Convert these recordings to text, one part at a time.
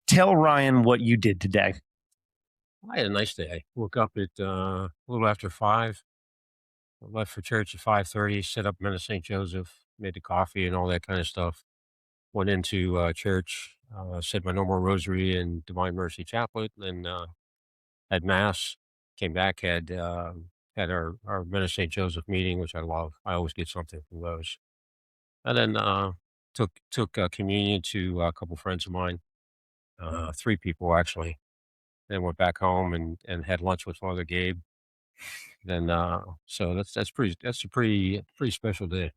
Tell Ryan what you did today. I had a nice day. Woke up at a little after 5. I left for church at 5:30. Set up Minute St. Joseph. Made the coffee and all that kind of stuff. Went into church. Said my normal rosary and Divine Mercy Chaplet. Then had mass. Came back. Had our Minute St. Joseph meeting, which I love. I always get something from those. And then took communion to a couple friends of mine. 3 people actually. Then went back home and had lunch with Father Gabe. Then, so that's a pretty special day.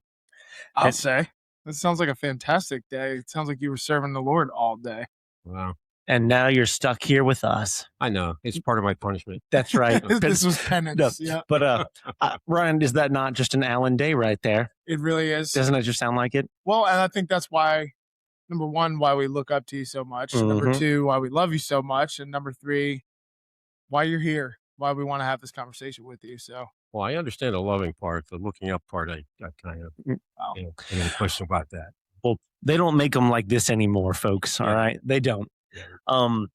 I'll And, say. That sounds like a fantastic day. It sounds like you were serving the Lord all day. Wow. and now you're stuck here with us. I know. It's part of my punishment. That's right. This was penance. No, Yeah, but Ryan, is that not just an Alan day right there? it really is. Doesn't it just sound like it? Well, and I think that's why, number one, why we look up to you so much. Number Mhm. two, why we love you so much. And number three, why you're here, why we want to have this conversation with you. So, Well, I understand the loving part, the looking up part. I kind of, wow. I got a question about that. Well, they don't make them like this anymore, folks. All Yeah. right, they don't. Yeah.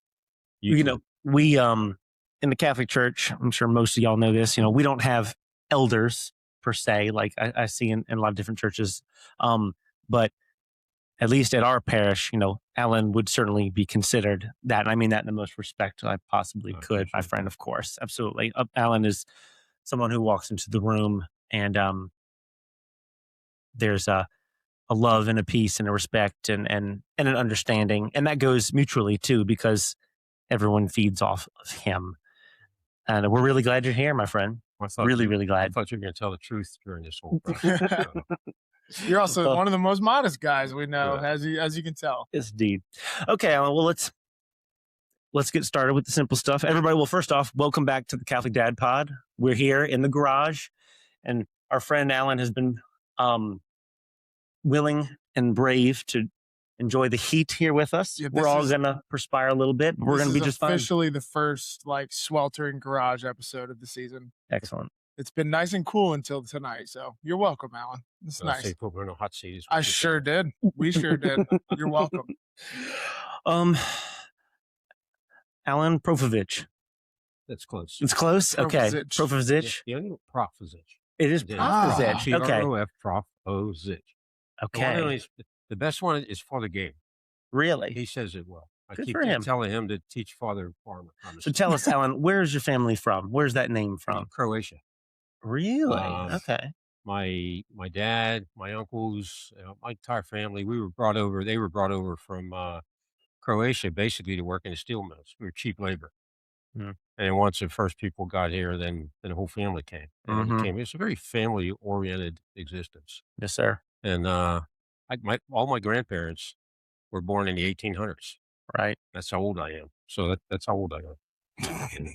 You know, we in the Catholic Church, I'm sure most of y'all know this. You know, we don't have elders per se, like I see in a lot of different churches. But at least at our parish, you know, Alan would certainly be considered that. And I mean that in the most respect I possibly could. My friend, of course, absolutely. Alan is someone who walks into the room and there's a love and a peace and a respect and an understanding, and that goes mutually too because everyone feeds off of him. And we're really glad you're here, my friend. Really I glad. thought you were going to tell the truth during this whole process. You're also one of the most modest guys we know, Yeah. as you can tell. Yes, indeed. Okay, Alan. Well, let's get started with the simple stuff. Everybody, well, first off, welcome back to the Catholic Dad Pod. We're here in the garage, and our friend Alan has been willing and brave to enjoy the heat here with us. Yeah, we're all going to perspire a little bit, but we're going to be just fine. Officially the first like sweltering garage episode of the season. Excellent. It's been nice and cool until tonight, so you're welcome, Alan. It's nice. Say put me in a hot seat. I sure did. We sure did. You're welcome. Alan Profovic. That's close. It's close. Okay, Profozic. Profozic. Yeah, Profozic. It is Profozic. Okay. Profozic. Okay. The best one is Father Gabe. Really? He says it well. I Good keep for him. telling him to teach Father Farmer. So tell us, Alan, where's your family from? Where's that name from? Croatia. Really? Okay. My dad, my uncles, my entire family, we were brought over. They were brought over from Croatia basically to work in the steel mills. We were cheap labor. Mm. And once the first people got here, then the whole family came. And it's a very family oriented existence. Yes, sir. And all my grandparents were born in the 1800s. Right. That's how old I am. So that's how old I am.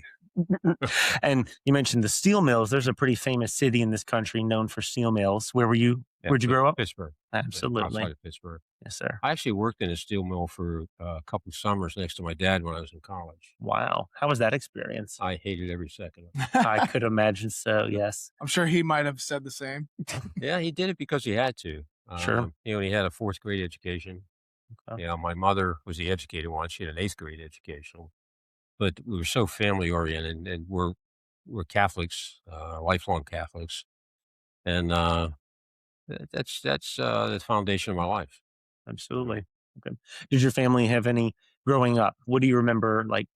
And you mentioned the steel mills. There's a pretty famous city in this country known for steel mills. Where were you? Where'd you grow up? Pittsburgh. Absolutely. Outside of Pittsburgh. Yes, sir. I actually worked in a steel mill for a couple of summers next to my dad when I was in college. Wow. How was that experience? I hated every second of it. I could imagine so, yes. I'm sure he might have said the same. Yeah, he did it because he had to. Sure. He had a 4th grade education. Okay. My mother was the educated one. She had an 8th grade education. But we were so family oriented, and we're Catholics, lifelong Catholics, and that's the foundation of my life. Absolutely. Okay. Did your family have any growing up? What do you remember, like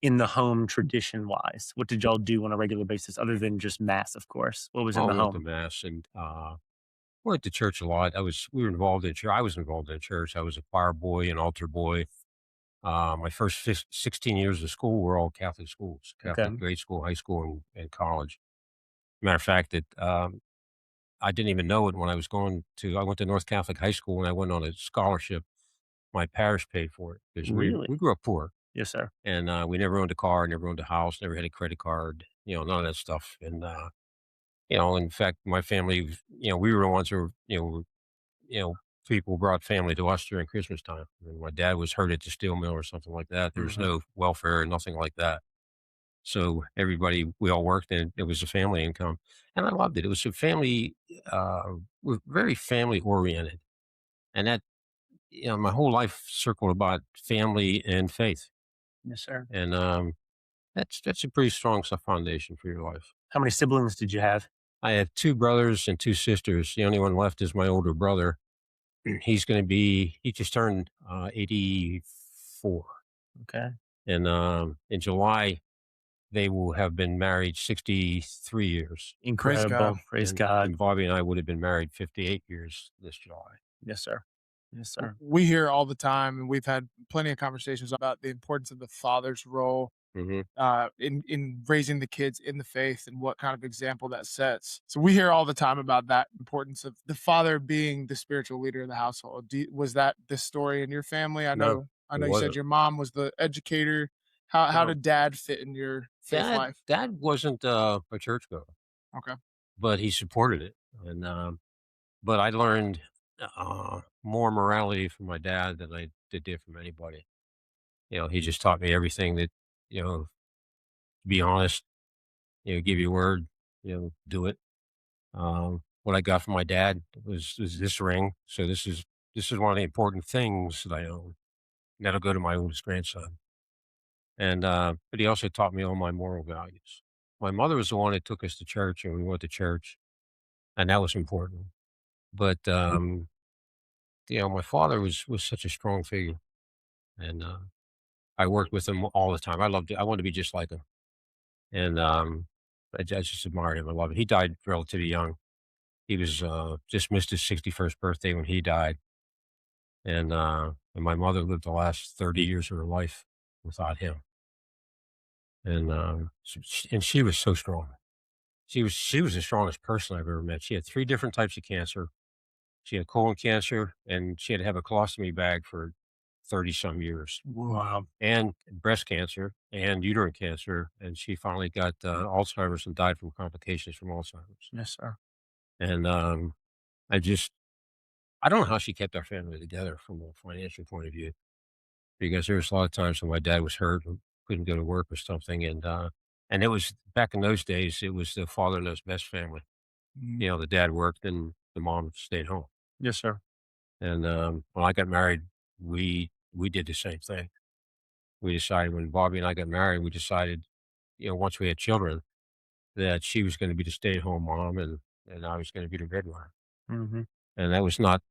in the home tradition wise? What did y'all do on a regular basis other than just mass, of course? What was in the We went to home? mass and went to church a lot. We were involved in church. I was involved in church. I was a choir boy, an altar boy. My first 16 years of school were all Catholic schools, Catholic grade school, high school, and college. Matter of fact, that I didn't even know it when I went to North Catholic High School and I went on a scholarship. My parish paid for it because Really? we grew up poor. Yes, sir. And we never owned a car, never owned a house, never had a credit card, none of that stuff. And, in fact, my family, we were the ones who were, people brought family to us during Christmas time. And my dad was hurt at the steel mill or something like that. There was no welfare, nothing like that. So we all worked and it was a family income. And I loved it. It was a family, we're very family oriented. And my whole life circled about family and faith, Yes, sir. and that's a pretty strong foundation for your life. How many siblings did you have? I have 2 brothers and 2 sisters. The only one left is my older brother. He just turned 84, Okay. and in July they will have been married 63 years. Praise God. Incredible. Praise And, God. and Bobby and I would have been married 58 years this July. Yes, sir. Yes, sir. We hear all the time, and we've had plenty of conversations about the importance of the father's role Hmm. in raising the kids in the faith and what kind of example that sets. So we hear all the time about that importance of the father being the spiritual leader of the household. Was that the story in your family? I No, know. I it know you said wasn't. your mom was the educator. How No, did dad fit in your faith life? Dad wasn't a churchgoer, Okay. but he supported it, and but I learned more morality from my dad than I did from anybody. He just taught me everything that be honest, give your word, do it. What I got from my dad was this ring. So this is one of the important things that I own. And that'll go to my oldest grandson. And but he also taught me all my moral values. My mother was the one that took us to church, and we went to church, and that was important. But my father was such a strong figure, and I worked with him all the time. I loved it. I wanted to be just like him, and I just admired him. I love it. He died relatively young. He was just missed his 61st birthday when he died, and my mother lived the last 30 years of her life without him, and and she was so strong. She was the strongest person I've ever met. She had 3 different types of cancer. She had colon cancer, and she had to have a colostomy bag for 30 some years, Wow. and breast cancer and uterine cancer, and she finally got Alzheimer's and died from complications from Alzheimer's. Yes, sir. And I just I don't know how she kept our family together from a financial point of view, because there was a lot of times when my dad was hurt and couldn't go to work or something, and it was back in those days. It was the father knows best family. Mhm. The dad worked and the mom stayed home. Yes, sir. And when I got married, we did the same thing. We decided when Bobby and I got married, we decided, once we had children, that she was going to be the stay-at-home mom, and I was going to be the breadwinner. Mm-hmm. And that was not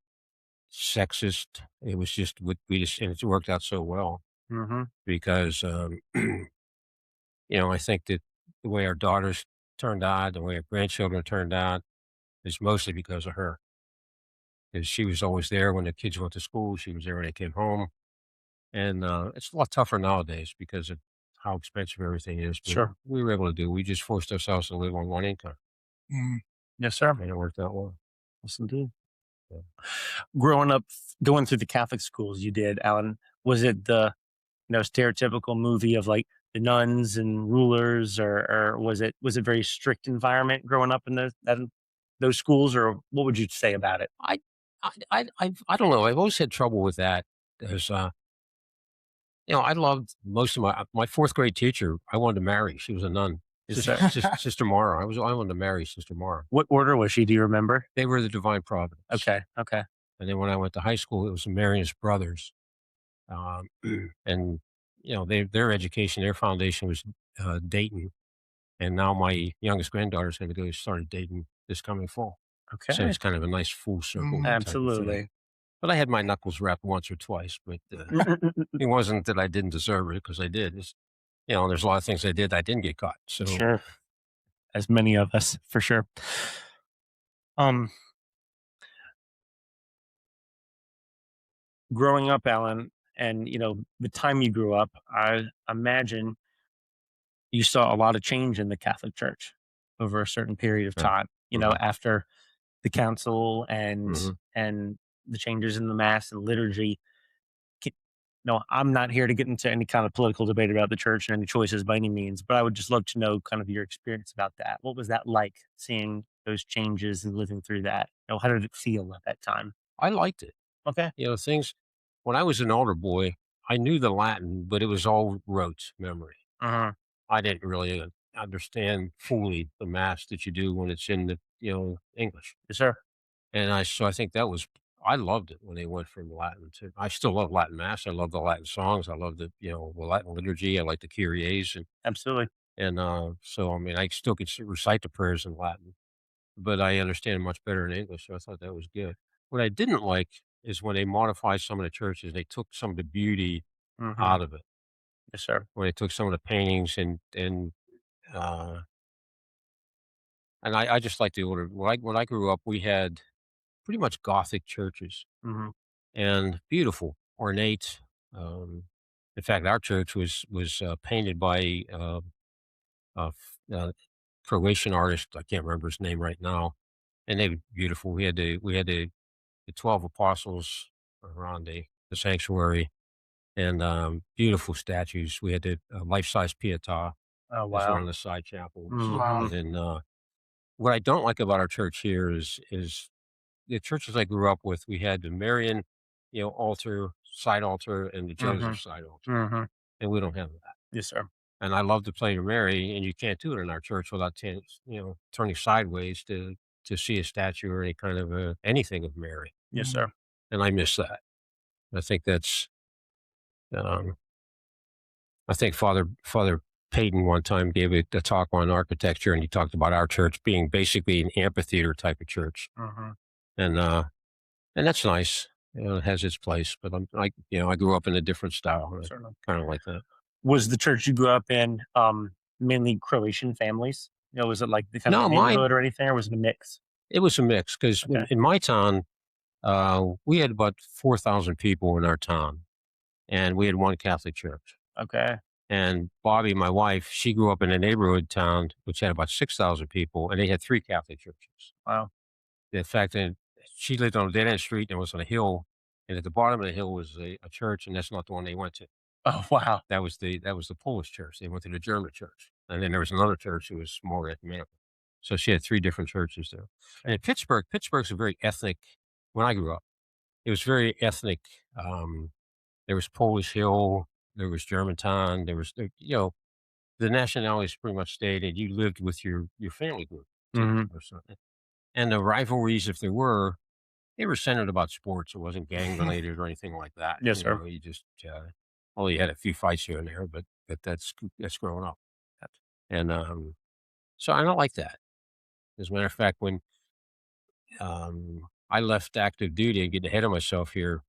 sexist. It was just what we just, and it worked out so well Mm-hmm. because, I think that the way our daughters turned out, the way our grandchildren turned out, is mostly because of her. Because she was always there when the kids went to school. She was there when they came home. And it's a lot tougher nowadays because of how expensive everything is. But Sure. we were able to do. We just forced ourselves to live on one income, Mhm. Yes, sir. and it worked out well. Yes, indeed. Yeah. Growing up, going through the Catholic schools you did, Alan, was it the stereotypical movie of like the nuns and rulers, or was it very strict environment growing up in those schools, or what would you say about it? I, I don't know. I've always had trouble with that. There's, I loved most of my fourth grade teacher. I wanted to marry. She was a nun. Is Sister Mara. I wanted to marry Sister Mara. What order was she? Do you remember? They were the Divine Providence. Okay. Okay. And then when I went to high school, it was the Marianist Brothers. Um, and their education, their foundation was Dayton. And now my youngest granddaughter's going to go start at Dayton this coming fall. So Okay. it's kind of a nice full circle type of thing. Absolutely. But I had my knuckles wrapped once or twice, but it wasn't that I didn't deserve it, because I did. There's a lot of things I did I didn't get caught. So Sure. As many of us, for sure. Um, Growing up, Alan, and the time you grew up, I imagine you saw a lot of change in the Catholic Church over a certain period of yeah. time. Mhm. After the council and Mhm. and the changes in the mass and liturgy. Ki- No, I'm not here to get into any kind of political debate about the church and any choices by any means, but I would just love to know kind of your experience about that. What was that like, seeing those changes and living through that? How did it feel at that time? I liked it. Okay. Things when I was an older boy, I knew the Latin, but it was all rote memory. Uh-huh. I didn't really understand fully the mass that you do when it's in the English. Yes, sir. And I think that was I loved it when they went from Latin to. I still love Latin mass. I love the Latin songs. I love the Latin liturgy. I like the Kyries Absolutely. so I mean I still could recite the prayers in Latin, but I understand it much better in English. So I thought that was good. What I didn't like is when they modified some of the churches. They took some of the beauty Hmm. out of it. Yes, sir. When they took some of the paintings uh, and I just like the older. When I grew up, we had pretty much Gothic churches Hmm. and beautiful, ornate. Um, in fact, our church was painted by a Croatian artist. I can't remember his name right now, and they were beautiful. We had the 12 apostles around the sanctuary, and beautiful statues. We had the life size Pietà Oh, as one wow. of the side chapels, Wow. Hmm. and then what I don't like about our church here is the churches I grew up with. We had the Marian, altar, side altar, and the Hmm. Joseph side altar, Hmm. and we don't have that. Yes, sir. And I love to play to Mary, and you can't do it in our church without turning sideways to see a statue or any kind of anything of Mary, Yes, Mhm. sir. and I miss that. I think that's um, I think Father Peyton one time gave a talk on architecture, and he talked about our church being basically an amphitheater type of church, Hmm. and and that's nice. It has its place, but I grew up in a different style, and I Certainly. kind of like that. Was the church you grew up in mainly Croatian families? Was it like the kind of No, the mine neighborhood or anything, or was it a mix? it was a mix because Okay. in my town, we had about 4,000 people in our town, and we had one Catholic church. Okay. And Bobby, my wife, she grew up in a neighborhood town which had about 6,000 people, and they had three Catholic churches. Wow. In fact, and she lived on a dead end street and it was on a hill, and at the bottom of the hill was a church, and that's not the one they went to. Oh, wow. That was the Polish church. They went to the German church, and then there was another church that was more ecumenical. So she had three different churches there. And in Pittsburgh's a very ethnic. When I grew up, it was very ethnic. There was Polish Hill, there was Germantown, the nationalities pretty much stayed, and you lived with your family group too, Hmm. or something. And the rivalries, if there were, they were centered about sports. It wasn't gang related or anything like that. Yes, sir. You just well, you had a few fights here and there, but that's growing up. And so I don't like that. As a matter of fact, when I left active duty and getting ahead of myself here,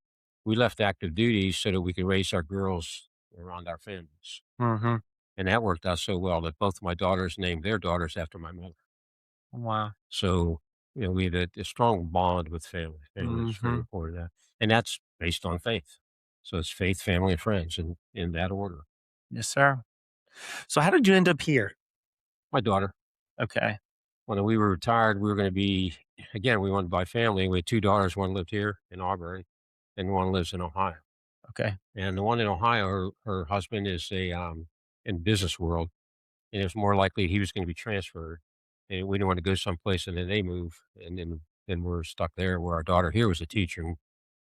we left active duty so that we could raise our girls around our families. Hmm. And that worked out so well that both of my daughters named their daughters after my mother. Wow. So, we had a strong bond with family. Family is very Hmm. important. And that's based on faith. So it's faith, family, and friends in that order. Yes, sir. So how did you end up here? My daughter, Okay. when we were retired, we were going to be, again, we wanted to buy family. We had two daughters. One lived here in Auburn, and one lives in Ohio. Okay. And the one in Ohio, her husband is in business world, and it was more likely he was going to be transferred. And we didn't want to go someplace and then they move, and then we're stuck there. Where our daughter here was a teacher,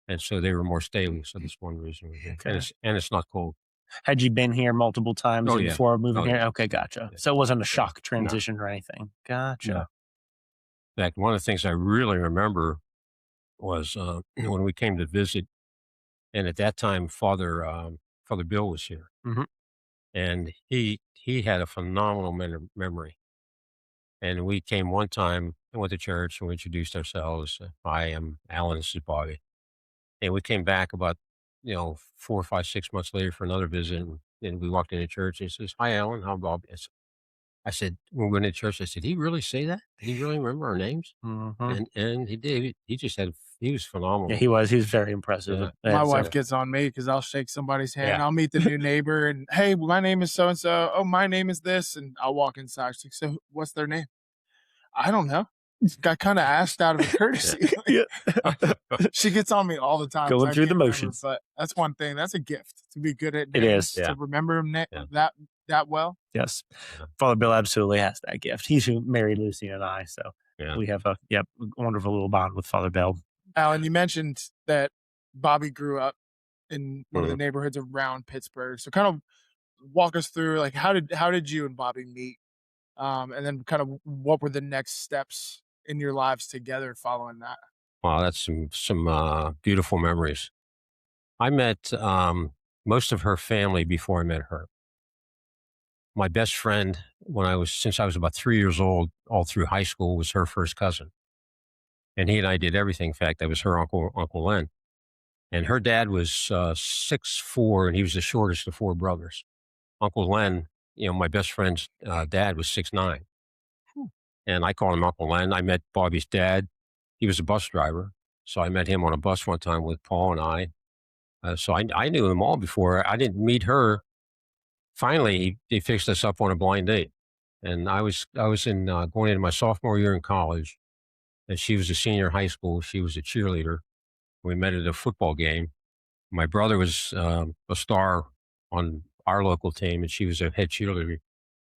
and so they were more stable. So that's one reason we're here. And Okay. it's not cold. Had you been here multiple times Oh yeah, before moving oh here? yeah, Okay, gotcha. yeah. So it wasn't a Yeah. shock No, transition or anything. no. Gotcha. In fact, one of the things I really remember was when we came to visit, and at that time, Father Bill was here, Hmm. and he had a phenomenal memory. And we came one time and went to church and we introduced ourselves. I am Alan, this is Bobby. And we came back about, 4, 5, 6 months later for another visit. And we walked into church and he says, "Hi, Alan. How Bobby?" I said, when we went to church, I said, "Did he really say that? Did he really remember our names?" Hmm. And he did. He was Yeah, phenomenal. he was. He was very impressive. Yeah. My And so, wife gets on me because I'll shake somebody's hand. yeah. I'll meet the new neighbor and, hey, my name is so and so. Oh, my name is this. And I'll walk inside. She's like, so what's their name? I don't know. I kind of asked out of a courtesy. Yeah. She gets on me all the time. 'cause Going I through the can't remember, motions. but that's one thing. That's a gift to be good at It is. names, Yeah. to remember them Yeah. that well. Yes. Yeah. Father Bill absolutely has that gift. He's who married Lucy and I. So Yeah. we have a wonderful little bond with Father Bill. Alan, you mentioned that Bobby grew up in one of the Mhm. neighborhoods around Pittsburgh. So kind of walk us through, like, how did you and Bobby meet? And then kind of what were the next steps in your lives together following that? Wow, that's some beautiful memories. I met most of her family before I met her. My best friend, since I was about 3 years old, all through high school, was her first cousin, and he and I did everything. In fact, I was her Uncle Len, and her dad was 6'4", and he was the shortest of four brothers. Uncle Len, my best friend's dad was 6'9", and I called him Uncle Len. I met Bobby's dad. He was a bus driver, so I met him on a bus one time with Paul and I. So I knew them all before. I didn't meet her. Finally, he fixed us up on a blind date, and I was going into my sophomore year in college, and she was a senior in high school. She was a cheerleader. We met at a football game. My brother was a star on our local team, and she was a head cheerleader.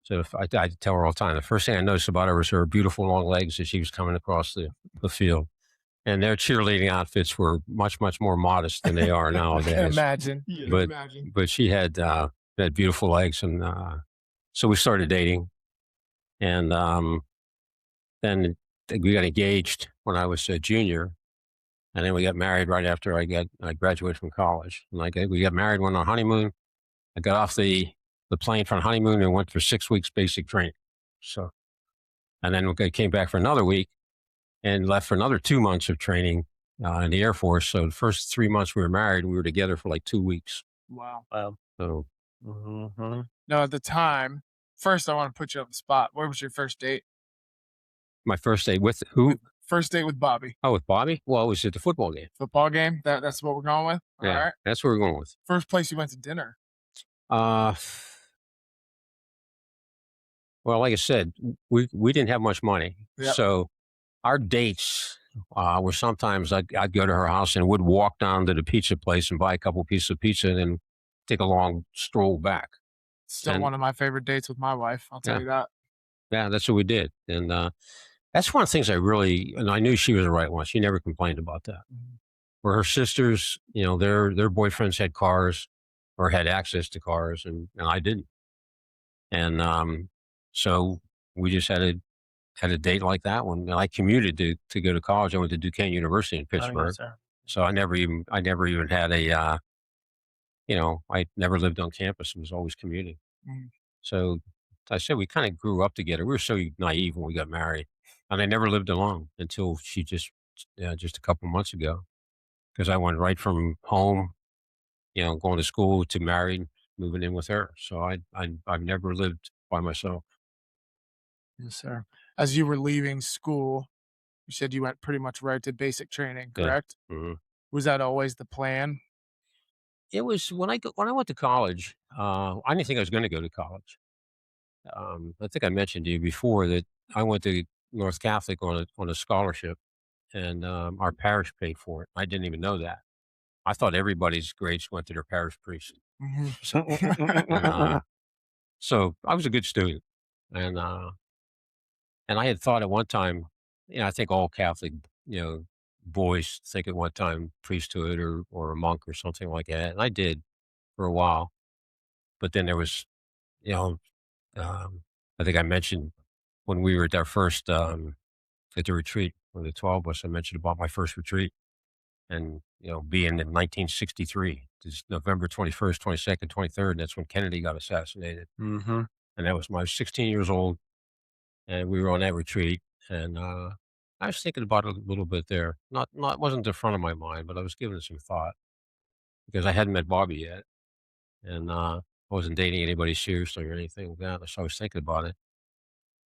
So I tell her all the time, the first thing I noticed about her was her beautiful long legs as she was coming across the field. And their cheerleading outfits were much, much more modest than they are I can nowadays. imagine. Yeah. But Imagine. but she had beautiful legs, and so we started dating, and then we got engaged when I was a junior, and then we got married right after I graduated from college. And we got married, went on honeymoon. I got off the plane for a honeymoon and went for 6 weeks basic training. So, and then we came back for another week and left for another 2 months of training in the Air Force. So the first 3 months we were married, we were together for like 2 weeks. Wow. Wow. So Now, at the time, first I want to put you on the spot. Where was your first date? my first date with who? First date with Bobby. Oh, with Bobby? Well, it was at the football game. Football game? That's what we're going with? All Yeah, right. that's where we're going with. First place you went to dinner? Well, like I said, we didn't have much money. Yep. So our dates were sometimes I'd go to her house and would walk down to the pizza place and buy a couple pieces of pizza and then take a long stroll back. Still And- one of my favorite dates with my wife. I'll tell Yeah. you that. Yeah, that's what we did. And that's one of the things and I knew she was the right one. She never complained about that. Mhm. Where her sisters, their boyfriends had cars or had access to cars, and I didn't. And so we just had a date like that one. And I commuted to go to college. I went to Duquesne University in Oh, yes, Pittsburgh. sir. So I never even had I never lived on campus and was always commuting. Mhm. So I said we kind of grew up together. We were so naive when we got married, and I never lived alone until she just a couple months ago, because I went right from home, going to school to married, moving in with her. So I've never lived by myself. Yes, sir. As you were leaving school, you said you went pretty much right to basic training, Yeah. correct? Mhm. Was that always the plan? It was when I went to college. I didn't think I was going to go to college. I think I mentioned to you before that I went to North Catholic on a scholarship, and our parish paid for it. I didn't even know that. I thought everybody's grades went to their parish priest. And, so I was a good student, and I had thought at one time, I think all Catholic, boys think at one time priesthood or a monk or something like that, and I did for a while. But then there was, you know, I think I mentioned when we were at our first at the retreat, when the 12 of us, I mentioned about my first retreat, and being in 1963, it's November 21st, 22nd, 23rd. That's when Kennedy got assassinated, Mm-hmm. and that was when I was 16 years old, and we were on that retreat, and I was thinking about it a little bit there. Not wasn't the front of my mind, but I was giving it some thought because I hadn't met Bobby yet, and I wasn't dating anybody seriously or anything like that. So I was thinking about it.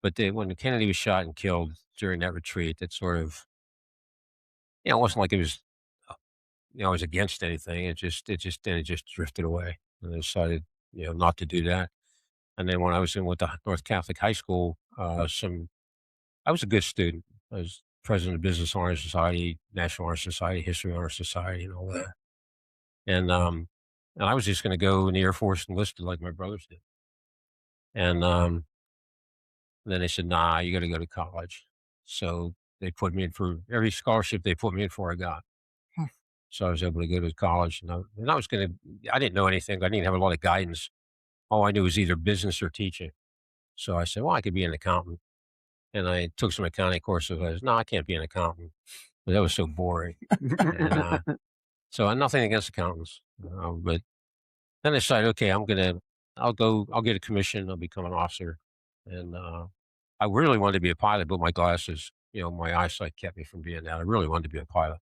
But when Kennedy was shot and killed during that retreat, it sort of, it wasn't like it was, I was against anything. It just drifted away, and I decided, not to do that. And then when I was with the North Catholic High School, I was a good student. I was president of Business Honor Society, National Honor Society, History Honor Society, and all that. And I was just going to go in the Air Force enlisted like my brothers did. And then they said, "Nah, you got to go to college." So they put me in for every scholarship they put me in for. I got. Hmm. So I was able to go to college, and I was going to. I didn't know anything. I didn't have a lot of guidance. All I knew was either business or teaching. So I said, "Well, I could be an accountant." And I took some accounting courses. I said, "No, I can't be an accountant." but that was so boring. And so nothing against accountants, but then I decided, okay, I'll get a commission, I'll become an officer, and I really wanted to be a pilot, but my glasses, my eyesight kept me from being that. I really wanted to be a pilot,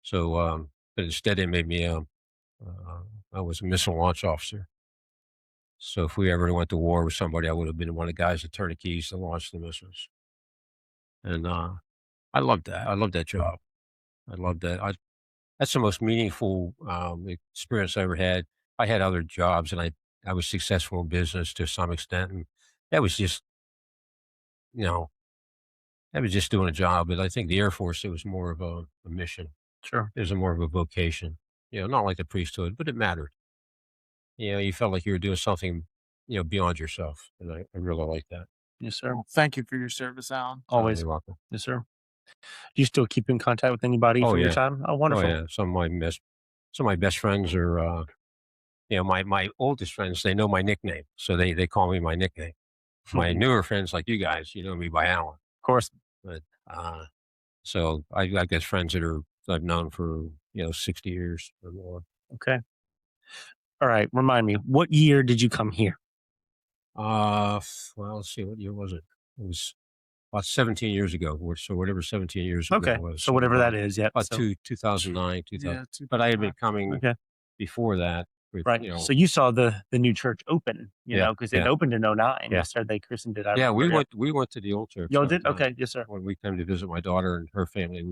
so but instead they made me I was a missile launch officer. So if we ever went to war with somebody, I would have been one of the guys that turned the keys to launch the missiles. And I loved that. I loved that job. I loved that. That's the most meaningful experience I ever had. I had other jobs, and I was successful in business to some extent, and that was just you know that was just doing a job. But I think the Air Force, it was more of a mission. Sure. It was more of a vocation. Not like the priesthood, but it mattered. You felt like you were doing something, beyond yourself, and I really like that. Yes, sir. Well, thank you for your service, Alan. Always. You're welcome. Yes, sir. Do you still keep in contact with anybody Oh from your yeah. time? Oh, Oh wonderful. yeah. Some of my best friends are, my oldest friends. They know my nickname, so they call me my nickname. My newer friends, like you guys, you know me by Alan. Of course. But so I've got friends I've known for 60 years or more. Okay. All right. Remind me, what year did you come here? Well, let's see, what year was it? It was about 17 years ago, so whatever 17 years ago Okay. was. So whatever that is, yeah. About So, 2009, 2000. Yeah, But I had been coming okay. before that. With, Right. So you saw the new church open, Yeah, because it yeah. opened in 09. Yeah. Yes, sir. They christened it. I Yeah, remember, we went to the old church. Y'all that did? time. Okay. Yes, sir. When we came to visit my daughter and her family,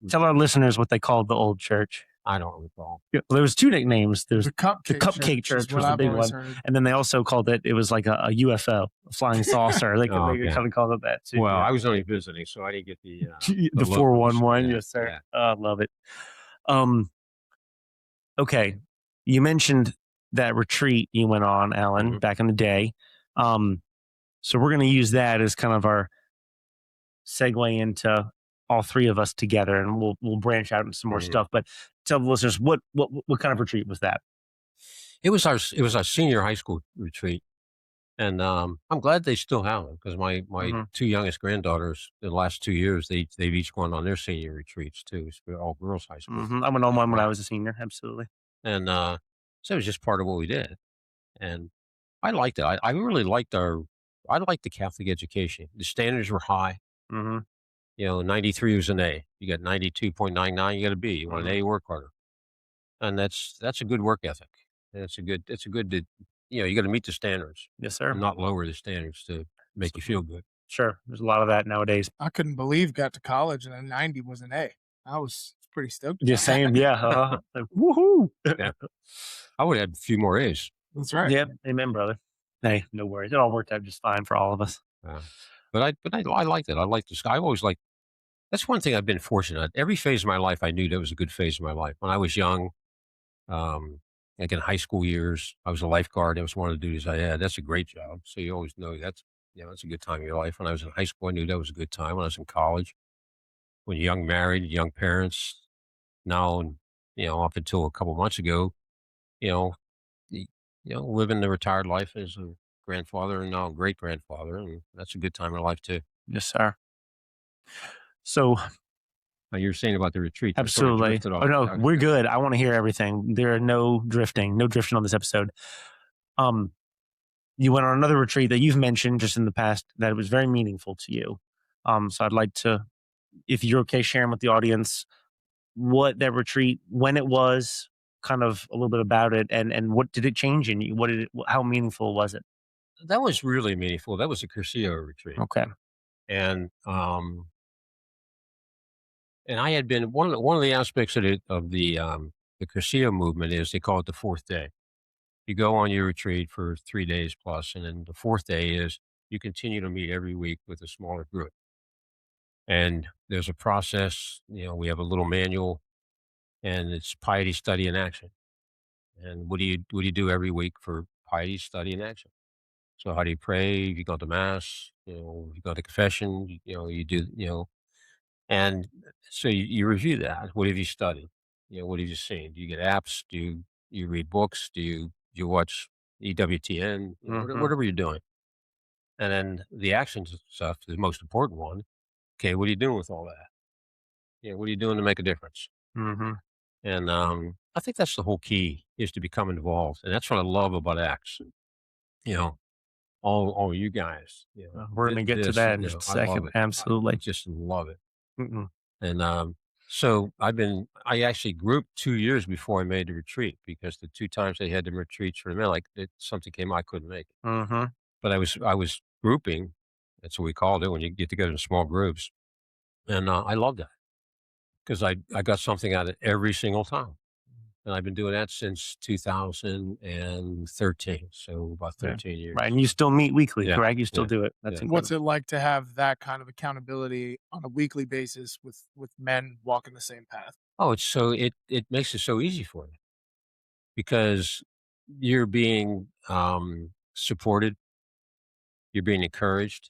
Tell our listeners what they called the old church. I don't recall. Yeah, well, there was two nicknames. There's The Cupcake Church is was what the I've big always one. heard. And then they also called it was like a UFO, a flying saucer. They Oh, kind okay. of called it that too. Well, yeah. I was only visiting, so I didn't get the the locals. 411. Yeah, Yes, sir. yeah. I love it. Okay. You mentioned that retreat you went on, Alan, back in the day. So we're going to use that as kind of our segue into all three of us together, and we'll branch out into some more stuff. But tell the listeners what kind of retreat was that? It was our senior high school retreat, and I'm glad they still have it, because my two youngest granddaughters, the last 2 years, they've each gone on their senior retreats too. It's all girls high school. I went on one when I was a senior, absolutely. And so it was just part of what we did, and I liked it. I really liked I liked the Catholic education. The standards were high. 93 was an A. You got 92.99, you got a B. You want an A, you work harder. And that's a good work ethic. And it's a good you got to meet the standards. Yes, sir. And not lower the standards to make you feel good. Sure. There's a lot of that nowadays. I couldn't believe got to college and a 90 was an A. I was pretty stoked. Yeah, same. Yeah. Like, woohoo. Yeah. I would have had a few more A's. That's right. Yeah. Amen, brother. Hey, no worries. It all worked out just fine for all of us. But I liked it. I liked this. I always liked. That's one thing I've been fortunate at. Every phase of my life, I knew that was a good phase of my life. When I was young, like in high school years, I was a lifeguard. That was one of the duties I had. That's a great job. So you always know that's a good time of your life. When I was in high school, I knew that was a good time. When I was in college, when you're young, married, young parents, now, up until a couple months ago, living the retired life as a grandfather and now a great grandfather, and that's a good time in life too. Yes, sir. So you were saying about the retreat. Absolutely. Oh no, we're good. I want to hear everything. There are no drifting on this episode. You went on another retreat that you've mentioned just in the past that was very meaningful to you. So I'd like to, if you're okay, sharing with the audience what that retreat, when it was, kind of a little bit about it, and what did it change in you? How meaningful was it? That was really meaningful. That was a Cursillo retreat. Okay. And I had been one of the aspects of the Cursillo movement is they call it the fourth day. You go on your retreat for 3 days plus, and then the fourth day is you continue to meet every week with a smaller group. And there's a process. We have a little manual, and it's piety, study, and action. And what do you do every week for piety, study, and action? So how do you pray? You go to mass. You go to confession. You do. And so you review that. What have you studied? What have you seen? Do you get apps? Do you read books? Do you watch EWTN? Whatever you're doing. And then the action stuff, the most important one. Okay, what are you doing with all that? What are you doing to make a difference? Mhm. And I think that's the whole key is to become involved, and that's what I love about Acts. You know, all you guys, We're gonna get to this, that in just a I love second. it. I Absolutely. just love it. Mm-mm. And so I actually grouped 2 years before I made the retreat because the two times they had the retreats for the men, like something came, I couldn't make it. Mhm. But I was grouping. That's what we called it when you get together in small groups, and I love that because I got something out of it every single time. And I've been doing that since 2013, so about Yeah. 13 Right, years. and you still meet weekly, Yeah, correct? You still yeah, do it. That's yeah. What's incredible. it like to have that kind of accountability on a weekly basis with men walking the same path? Oh, it makes it so easy for you because you're being, supported, you're being encouraged,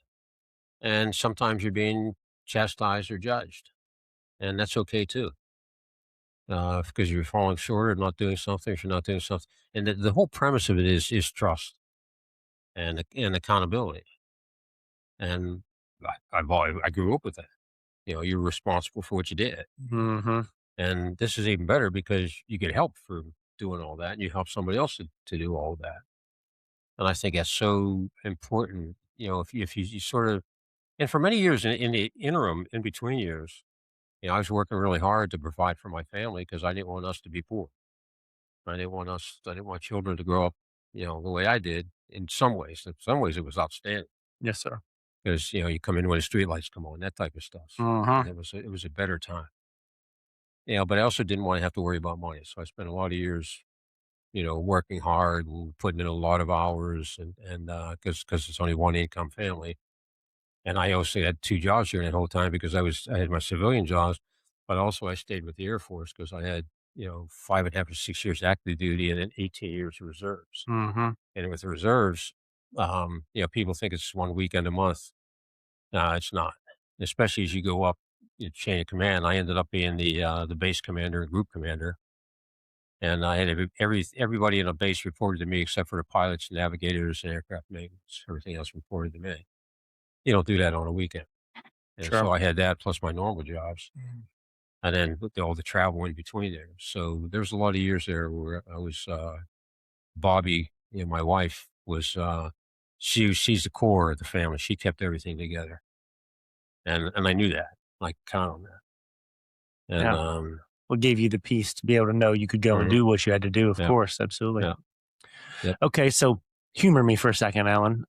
and sometimes you're being chastised or judged, and that's okay too, because you're falling short or not doing something, if you're not doing something, and the whole premise of it is trust and accountability, and I grew up with that. You're responsible for what you did, Mhm. and this is even better because you get help for doing all that, and you help somebody else to do all that, and I think that's so important. If you sort of, and for many years in the interim, in between years, I was working really hard to provide for my family because I didn't want us to be poor. I didn't want children to grow up, the way I did. In some ways, it was outstanding Yes, sir. because you come in when the streetlights come on, that type of stuff, and Mhm. it was a better time. But I also didn't want to have to worry about money, so I spent a lot of years, working hard and putting in a lot of hours, and because it's only one income family. And I also had 2 jobs during that whole time because I had my civilian jobs, but also I stayed with the Air Force because I had, 5.5 or 6 years active duty and then 18 years of reserves. Mhm. And with the reserves, people think it's 1 weekend a month. No, it's not, especially as you go up chain of command. I ended up being the base commander and group commander, and I had everybody in a base reported to me except for the pilots, navigators, and aircraft maintenance. Everything else reported to me. You don't do that on a weekend. And Sure. so I had that plus my normal jobs, Mhm. and then with all the travel in between there. So there was a lot of years there where I was, Bobby, my wife was, she's the core of the family. She kept everything together, and I knew that. I could count on that. And Yeah. What gave you the peace to be able to know you could go and mhm, do what you had to do, of yeah, course, absolutely. yeah, yep. Okay, so humor me for a second, Alan.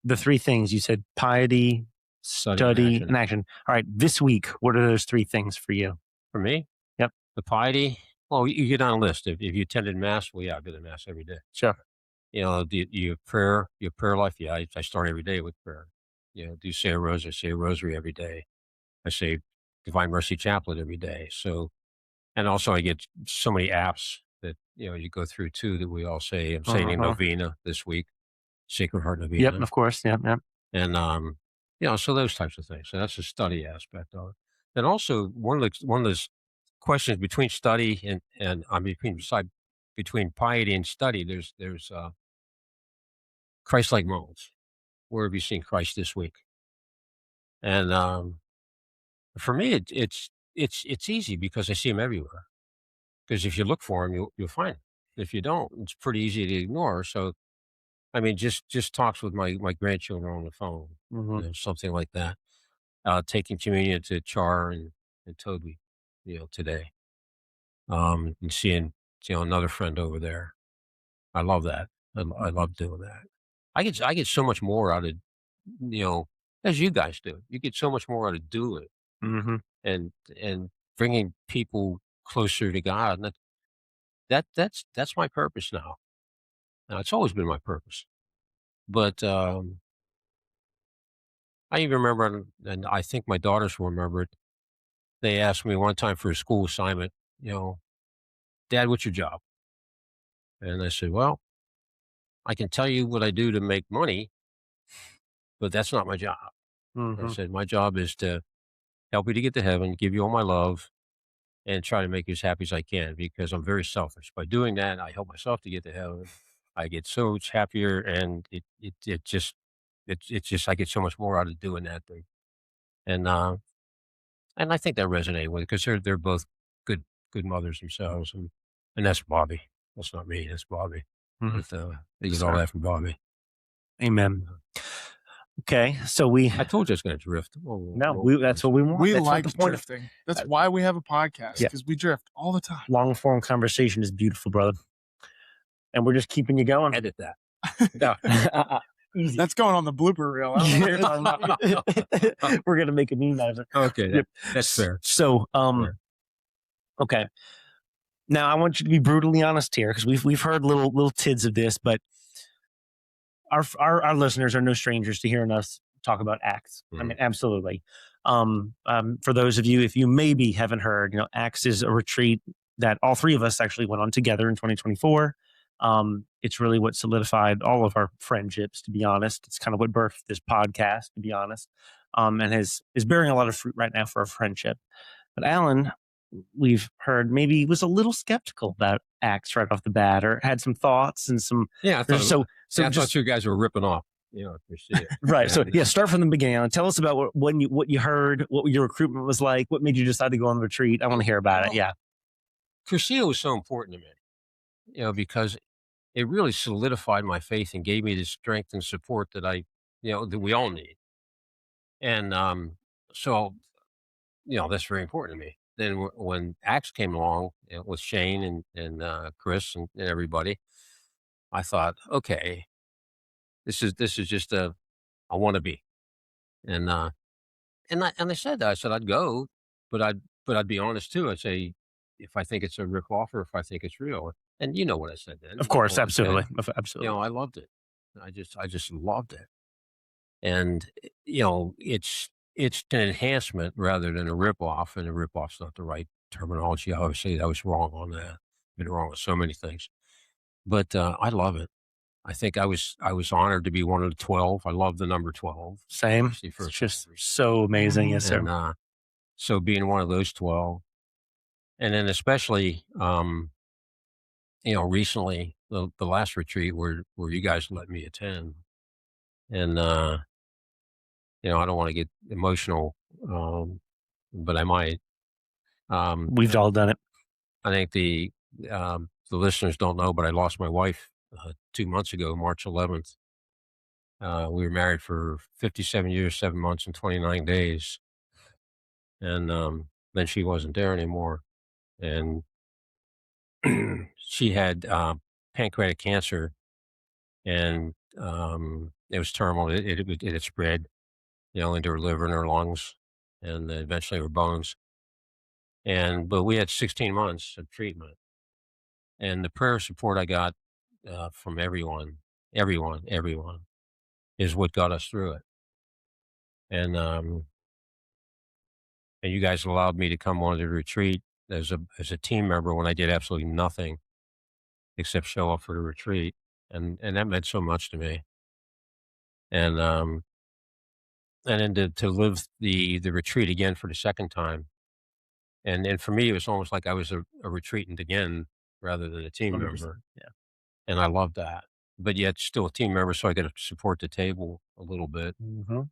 The 3 things you said: piety, Study and study, action. and action. All right, this week, what are those 3 things for you? For me, Yep, the piety. Well, you get on a list. If you attended mass, well, yeah, I've been to mass every day. sure. Your prayer life. Yeah, I start every day with prayer. Do say a rosary. I say a rosary every day. I say Divine Mercy Chaplet every day. So, and also I get so many apps that you go through too that we all say. I'm saying a Uh-huh. novena this week, Sacred Heart Yep, Novena, of course. Yep, yep. and so those types of things. So that's the study aspect of it. And also one of those questions between study and I mean between piety and study. There's Christ-like moments. Where have you seen Christ this week? And for me, it's easy because I see him everywhere. Because if you look for him, you'll find him. If you don't, it's pretty easy to ignore. So, I mean, just talks with my grandchildren on the phone, Mhm. something like that. Taking communion to Char and Toby, today. And seeing another friend over there. I love that. I love doing that. I get so much more out of you know as you guys do. You get so much more out of doing it Mhm. and and bringing people closer to God. And that's my purpose now. Now, it's always been my purpose. But I even remember, and I think my daughters will remember it. They asked me one time for a school assignment, Dad, what's your job? And I said, well, I can tell you what I do to make money, but that's not my job. I Mhm. said, my job is to help you to get to heaven, give you all my love, and try to make you as happy as I can because I'm very selfish. By doing that, I help myself to get to heaven. I get so much happier, and it's just I get so much more out of doing that thing. And And I think that resonated with it because they're both good mothers themselves, and that's Bobby. That's not me. That's Bobby. Mhm. But they get all that from Bobby. Amen. Okay, so I told you it's going to drift. that's what we want. We That's like what the point drifting. That's why we have a podcast, Yeah. because we drift all the time. Long form conversation is beautiful, brother, and we're just keeping you going. Edit that. No. Easy. That's going on the blooper reel. I don't know what you're talking about. We're gonna make a meme out of it. Okay, that's fair. So, Fair. okay. Now I want you to be brutally honest here, because we've heard little tids of this, but our listeners are no strangers to hearing us talk about Acts. I mean, absolutely. For those of you, if you maybe haven't heard, Acts is a retreat that all three of us actually went on together in 2024. It's really what solidified all of our friendships, to be honest. It's kind of what birthed this podcast, to be honest, and is bearing a lot of fruit right now for our friendship. But Alan, we've heard, maybe was a little skeptical about Acts right off the bat, or had some thoughts and some. Yeah, I thought, I just thought you guys were ripping off. Right. So start from the beginning. Alan. Tell us about what you heard, what your recruitment was like, what made you decide to go on the retreat. I want to hear about it. Yeah. Cursillo was so important to me, because it really solidified my faith and gave me the strength and support that that we all need. And so, that's very important to me. Then when Acts came along with Shane and Chris and everybody, I thought, okay, this is just I want to be. And I said that. I said I'd go, but I'd be honest too. I'd say if I think it's a rip off or if I think it's real. And you know what I said then. Of course, absolutely. Absolutely. I loved it. I just loved it. And it's an enhancement rather than a rip off, and a rip off's not the right terminology. Obviously, I was wrong on that. Been wrong with so many things. But I love it. I think I was honored to be one of the 12. I love the number 12. Same. It's just so amazing. Yes, sir. And so being one of those 12, and then especially, recently the last retreat where you guys let me attend, and I don't want to get emotional, but I might. We've all done it. I think the listeners don't know, but I lost my wife 2 months ago, March 11th. We were married for 57 years, 7 months, and 29 days. And then she wasn't there anymore. And she had pancreatic cancer, and it was terminal. It had spread, into her liver and her lungs, and eventually her bones. But we had 16 months of treatment. And the prayer support I got from everyone is what got us through it. And you guys allowed me to come on the retreat as a team member when I did absolutely nothing except show up for the retreat. And that meant so much to me. And then to live the retreat again for the second time. And for me, it was almost like I was a retreatant again rather than a team 100%. member. Yeah. And I loved that. But yet still a team member, so I got to support the table a little bit. Mm-hmm.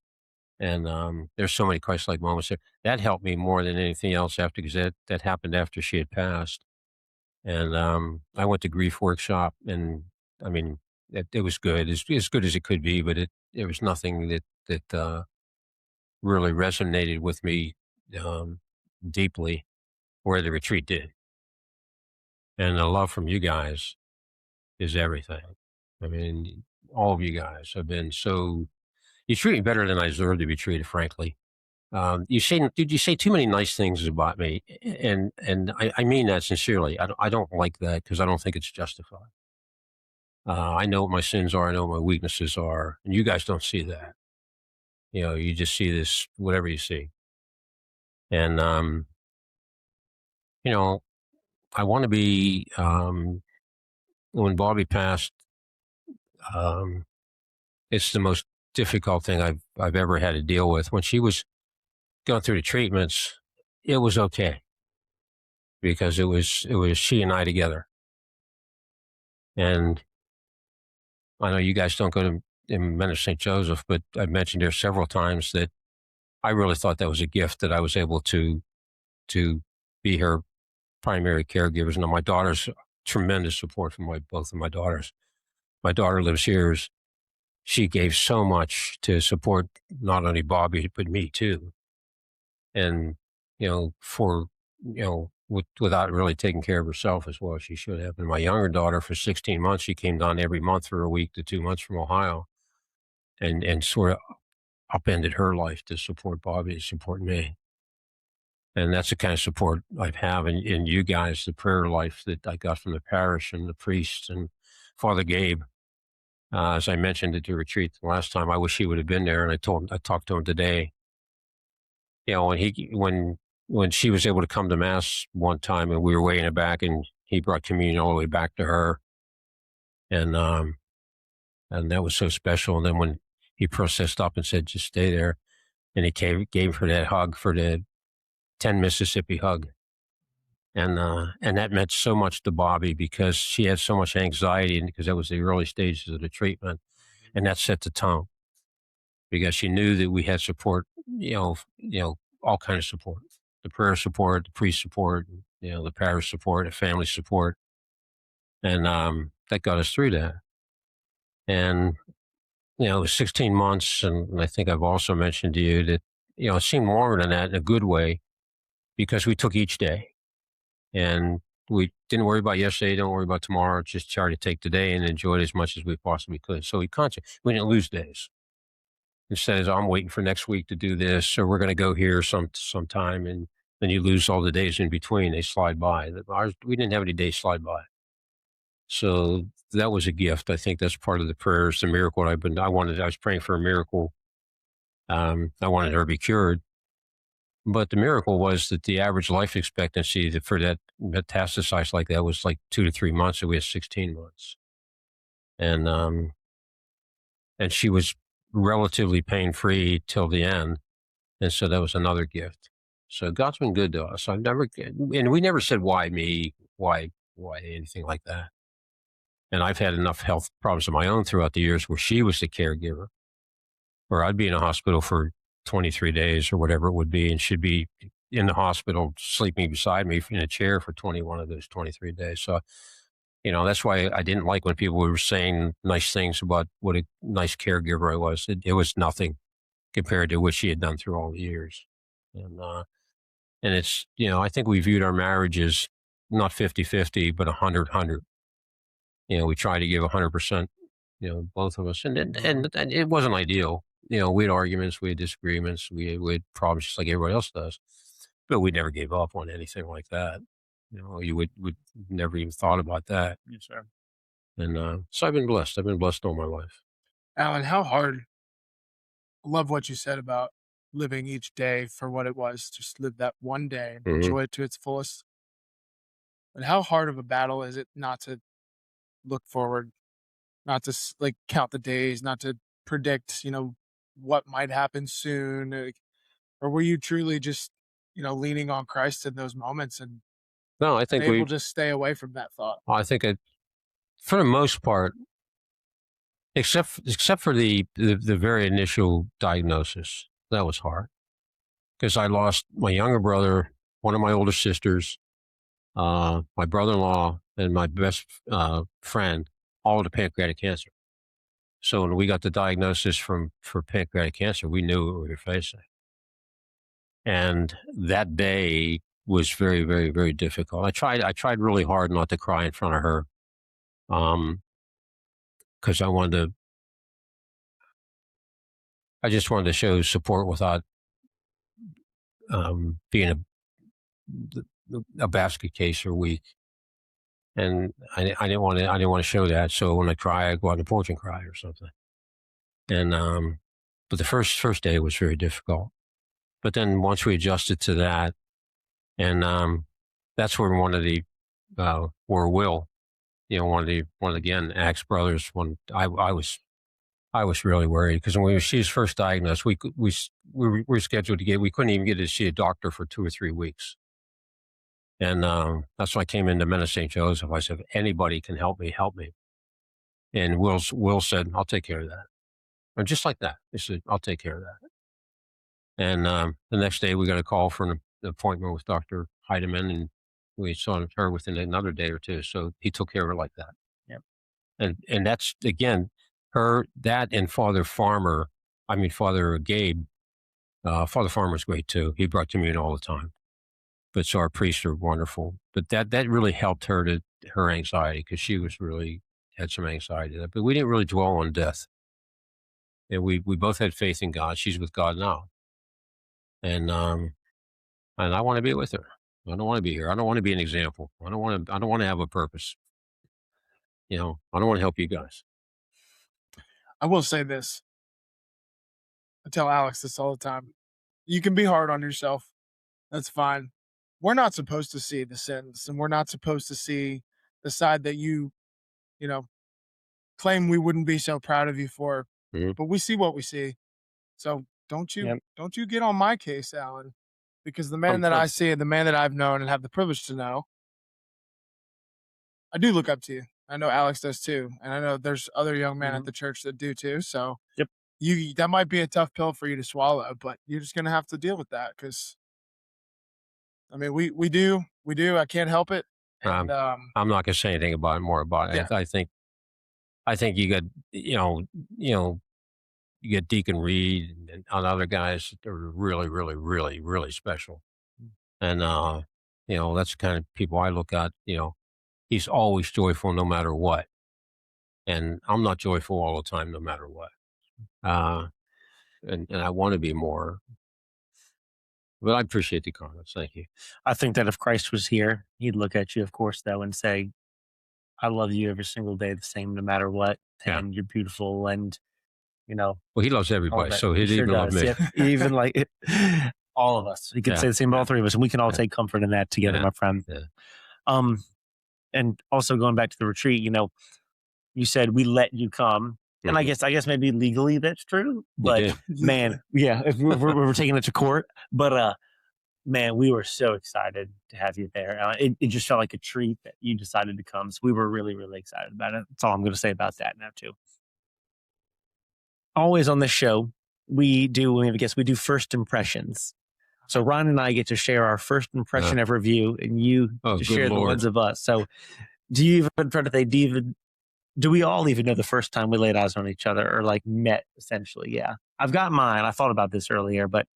And there's so many Christ-like moments there. That helped me more than anything else because that happened after she had passed. And I went to grief workshop, and I mean, it was good, as good as it could be, but there was nothing that really resonated with me deeply where the retreat did. And the love from you guys is everything. I mean, all of you guys have been you treat me better than I deserve to be treated, frankly. You say too many nice things about me, and I mean that sincerely. I don't like that because I don't think it's justified. I know what my sins are. I know what my weaknesses are, and you guys don't see that. You just see this, whatever you see. And I want to be. When Bobby passed, it's the most difficult thing I've ever had to deal with. When she was going through the treatments, it was okay because it was she and I together. And I know you guys don't go to in St. Joseph, but I've mentioned there several times that I really thought that was a gift that I was able to be her primary caregivers. Now, my daughter's tremendous support from both of my daughters. My daughter lives here. She gave so much to support not only Bobby, but me too. And, without really taking care of herself as well as she should have. And my younger daughter, for 16 months, she came down every month for a week to 2 months from Ohio and sort of upended her life to support Bobby, to support me. And that's the kind of support I have in you guys, the prayer life that I got from the parish and the priests and Father Gabe. As I mentioned at the retreat the last time, I wish he would have been there. And I talked to him today. When she was able to come to Mass one time and we were way in the back and he brought communion all the way back to her. And that was so special. And then when he processed up and said, just stay there. And he gave her that hug, for the 10 Mississippi hug. And that meant so much to Bobby because she had so much anxiety because that was the early stages of the treatment. And that set the tone because she knew that we had support, all kinds of support, the prayer support, the priest support, the parish support, the family support. And that got us through that. And, it was 16 months. And I think I've also mentioned to you that, it seemed longer than that in a good way because we took each day. And we didn't worry about yesterday, don't worry about tomorrow, just try to take today and enjoy it as much as we possibly could. So we didn't lose days. Instead of, I'm waiting for next week to do this, or we're going to go here sometime, and then you lose all the days in between. They slide by. We didn't have any days slide by. So that was a gift. I think that's part of the prayers, the miracle I was praying for a miracle. I wanted her to be cured. But the miracle was that the average life expectancy for that metastasized like that was like 2 to 3 months, and we had 16 months. And she was relatively pain-free till the end. And so that was another gift. So God's been good to us. And we never said, why me? Why anything like that? And I've had enough health problems of my own throughout the years where she was the caregiver, where I'd be in a hospital for 23 days or whatever it would be, and she'd be in the hospital sleeping beside me in a chair for 21 of those 23 days. So, that's why I didn't like when people were saying nice things about what a nice caregiver I was. It was nothing compared to what she had done through all the years. And it's, I think we viewed our marriage as not 50-50, but 100-100. We tried to give 100%, both of us. And it wasn't ideal. We had arguments, we had disagreements, we had problems just like everybody else does, but we never gave up on anything like that. You would never even thought about that. Yes, sir. And so I've been blessed. I've been blessed all my life. Alan, how hard, I love what you said about living each day for what it was, just live that one day and enjoy it to its fullest. But how hard of a battle is it not to look forward, not to count the days, not to predict, what might happen soon, or were you truly just, leaning on Christ in those moments and No, I think able to stay away from that thought? I think for the most part, except for the very initial diagnosis, that was hard because I lost my younger brother, one of my older sisters, my brother-in-law, and my best friend, all to pancreatic cancer. So when we got the diagnosis for pancreatic cancer, we knew what we were facing. And that day was very, very, very difficult. I tried really hard not to cry in front of her, because I just wanted to show support without being a basket case or weak. And I didn't want to show that. So when I cry, I go out on the porch and cry or something. And but the first day was very difficult. But then once we adjusted to that, and that's where one of the where Will, one of the again Axe brothers, when I was really worried because when she was first diagnosed, we were scheduled to we couldn't even get to see a doctor for 2 or 3 weeks. And that's when I came into Men of St. Joseph. I said, if anybody can help me, help me. And Will said, I'll take care of that. And just like that, he said, I'll take care of that. And the next day we got a call for an appointment with Dr. Heidemann, and we saw her within another day or two. So he took care of her like that. Yep. And that's, again, that and Father Gabe, Father Farmer's great too. He brought communion all the time. But so our priests are wonderful. But that really helped her anxiety, because she had some anxiety. But we didn't really dwell on death. And we both had faith in God. She's with God now. And I want to be with her. I don't want to be here. I don't want to be an example. I don't want to have a purpose. I don't want to help you guys. I will say this. I tell Alex this all the time. You can be hard on yourself. That's fine. We're not supposed to see the sins, and we're not supposed to see the side that you claim we wouldn't be so proud of you for. Mhm. But we see what we see. So don't you get on my case, Alan, because the man that I see and the man that I've known and have the privilege to know, I do look up to you. I know Alex does too, and I know there's other young men at the church that do too. So that might be a tough pill for you to swallow, but you're just gonna have to deal with that, because I mean, we do. I can't help it. And I'm not going to say anything more about it. Yeah. I think you got, you get Deacon Reed and other guys that are really, really, really, really special. And, that's the kind of people I look at. He's always joyful no matter what. And I'm not joyful all the time, no matter what. And I want to be more. Well, I appreciate the comments. Thank you. I think that if Christ was here, he'd look at you, of course, though, and say, I love you every single day the same, no matter what. And you're beautiful. And, well, he loves everybody. So he'd even love me. Yep. Even like all of us. He could say the same about all three of us. And we can all take comfort in that together, my friend. Yeah. And also going back to the retreat, you said we let you come. And I guess maybe legally that's true, but man, if we're taking it to court, but man, we were so excited to have you there. It just felt like a treat that you decided to come. So we were really, really excited about it. That's all I'm going to say about that now too. Always on this show, we do first impressions. So Ron and I get to share our first impression of review, and you to share the ones of us. So do we all even know the first time we laid eyes on each other or like met, essentially? Yeah. I've got mine. I thought about this earlier, but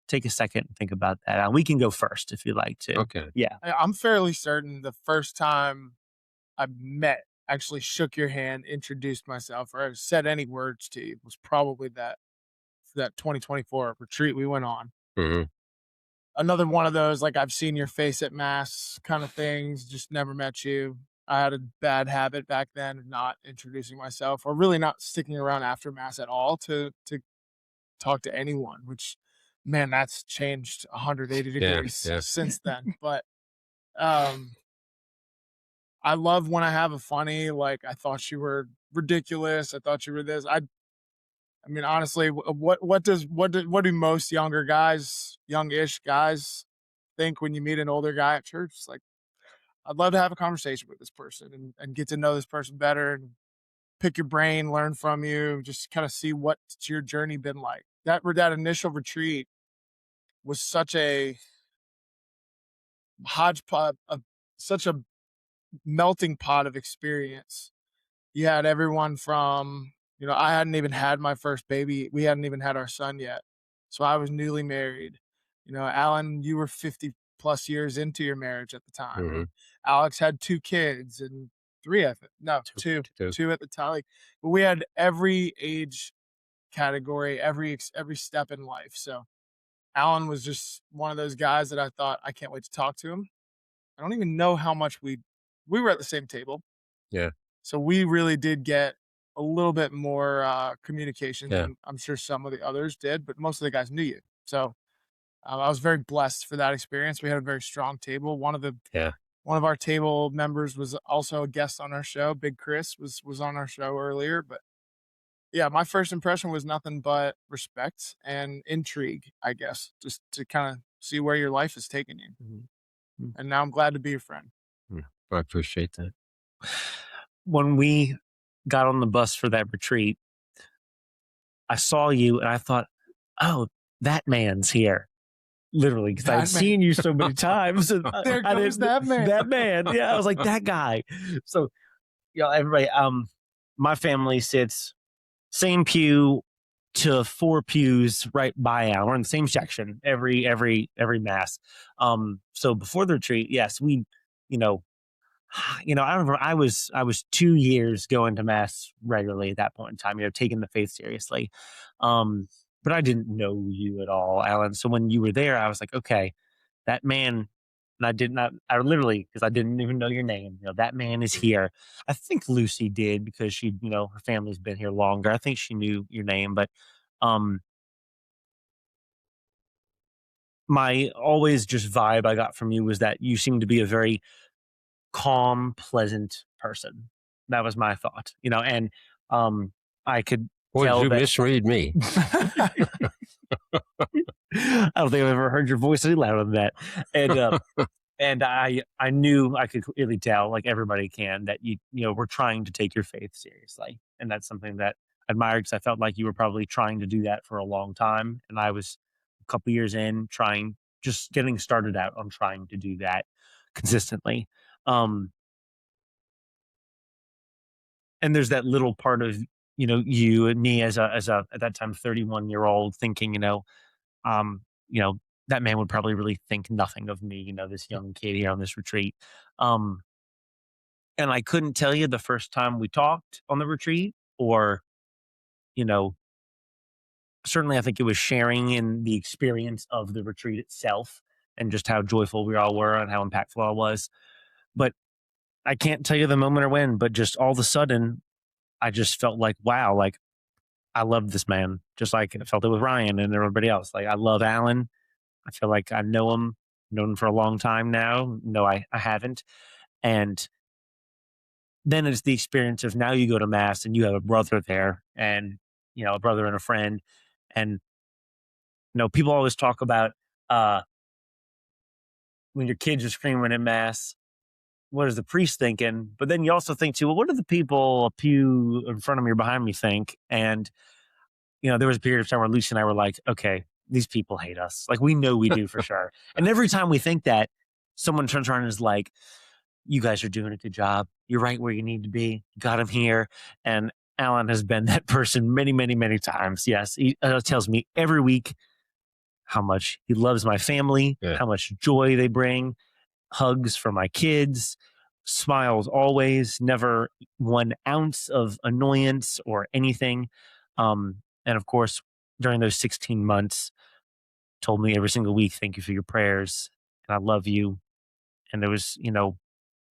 take a second and think about that. We can go first if you'd like to. Okay. Yeah. I'm fairly certain the first time I actually shook your hand, introduced myself, or said any words to you was probably that 2024 retreat we went on. Mm-hmm. Another one of those, like, I've seen your face at mass kind of things, just never met you. I had a bad habit back then of not introducing myself, or really not sticking around after mass at all to talk to anyone, which, man, that's changed 180 degrees since then. But I love when I have a funny, like, I thought you were ridiculous. I thought you were this. I mean, honestly, what do most youngish guys think when you meet an older guy at church? It's like, I'd love to have a conversation with this person and get to know this person better and pick your brain, learn from you, just kind of see what's your journey been like. That initial retreat was such a hodgepodge of such a melting pot of experience. You had everyone from, I hadn't even had my first baby. We hadn't even had our son yet. So I was newly married. Alan, you were 50 plus years into your marriage at the time. Mm-hmm. Alex had 2 kids and 3, I think. No, two at the time. But we had every age category, every step in life. So Alan was just one of those guys that I thought, I can't wait to talk to him. I don't even know how much we were at the same table. Yeah. So we really did get a little bit more communication than I'm sure some of the others did, but most of the guys knew you. So I was very blessed for that experience. We had a very strong table. One of our table members was also a guest on our show. Big Chris was on our show earlier. But yeah, my first impression was nothing but respect and intrigue, I guess, just to kind of see where your life is taking you. Mm-hmm. And now I'm glad to be your friend. I appreciate that. When we got on the bus for that retreat, I saw you and I thought, oh, that man's here. Literally, because I had seen you so many times. There goes that man. That man. Yeah, I was like, that guy. So, everybody, my family sits same pew to 4 pews right by Alan. We're in the same section every mass. So before the retreat, yes, we, I remember I was 2 years going to mass regularly at that point in time, taking the faith seriously. But I didn't know you at all, Alan. So when you were there, I was like, okay, that man, and I literally, because I didn't even know your name, that man is here. I think Lucy did because she, her family's been here longer. I think she knew your name, but my always just vibe I got from you was that you seemed to be a very calm, pleasant person. That was my thought, and I could tell you that misread me. I don't think I've ever heard your voice any louder than that. And and I knew, I could clearly tell, like everybody can, that you were trying to take your faith seriously. And that's something that I admired, because I felt like you were probably trying to do that for a long time. And I was a couple years in just getting started out on trying to do that consistently. And there's that little part of, you and me as a at that time 31-year-old thinking, that man would probably really think nothing of me, this young kid here on this retreat. And I couldn't tell you the first time we talked on the retreat, or, certainly I think it was sharing in the experience of the retreat itself and just how joyful we all were and how impactful I was. But I can't tell you the moment or when, but just all of a sudden, I just felt like, wow, like I love this man, just like I felt it with Ryan and everybody else. Like, I love Alan. I feel like I know him, known him for a long time now. No, I haven't. And then it's the experience of, now you go to mass and you have a brother there, and, a brother and a friend. And, people always talk about when your kids are screaming at mass, what is the priest thinking? But then you also think too, well, what do the people a pew in front of me or behind me think? And, there was a period of time where Lucy and I were like, okay, these people hate us. Like, we know we do for sure. And every time we think that, someone turns around and is like, you guys are doing a good job. You're right where you need to be. Got him here. And Alan has been that person many, many, many times. Yes. He tells me every week how much he loves my family, how much joy they bring, hugs for my kids, smiles always, never 1 ounce of annoyance or anything. And of course, during those 16 months, told me every single week, thank you for your prayers, and I love you. And it was,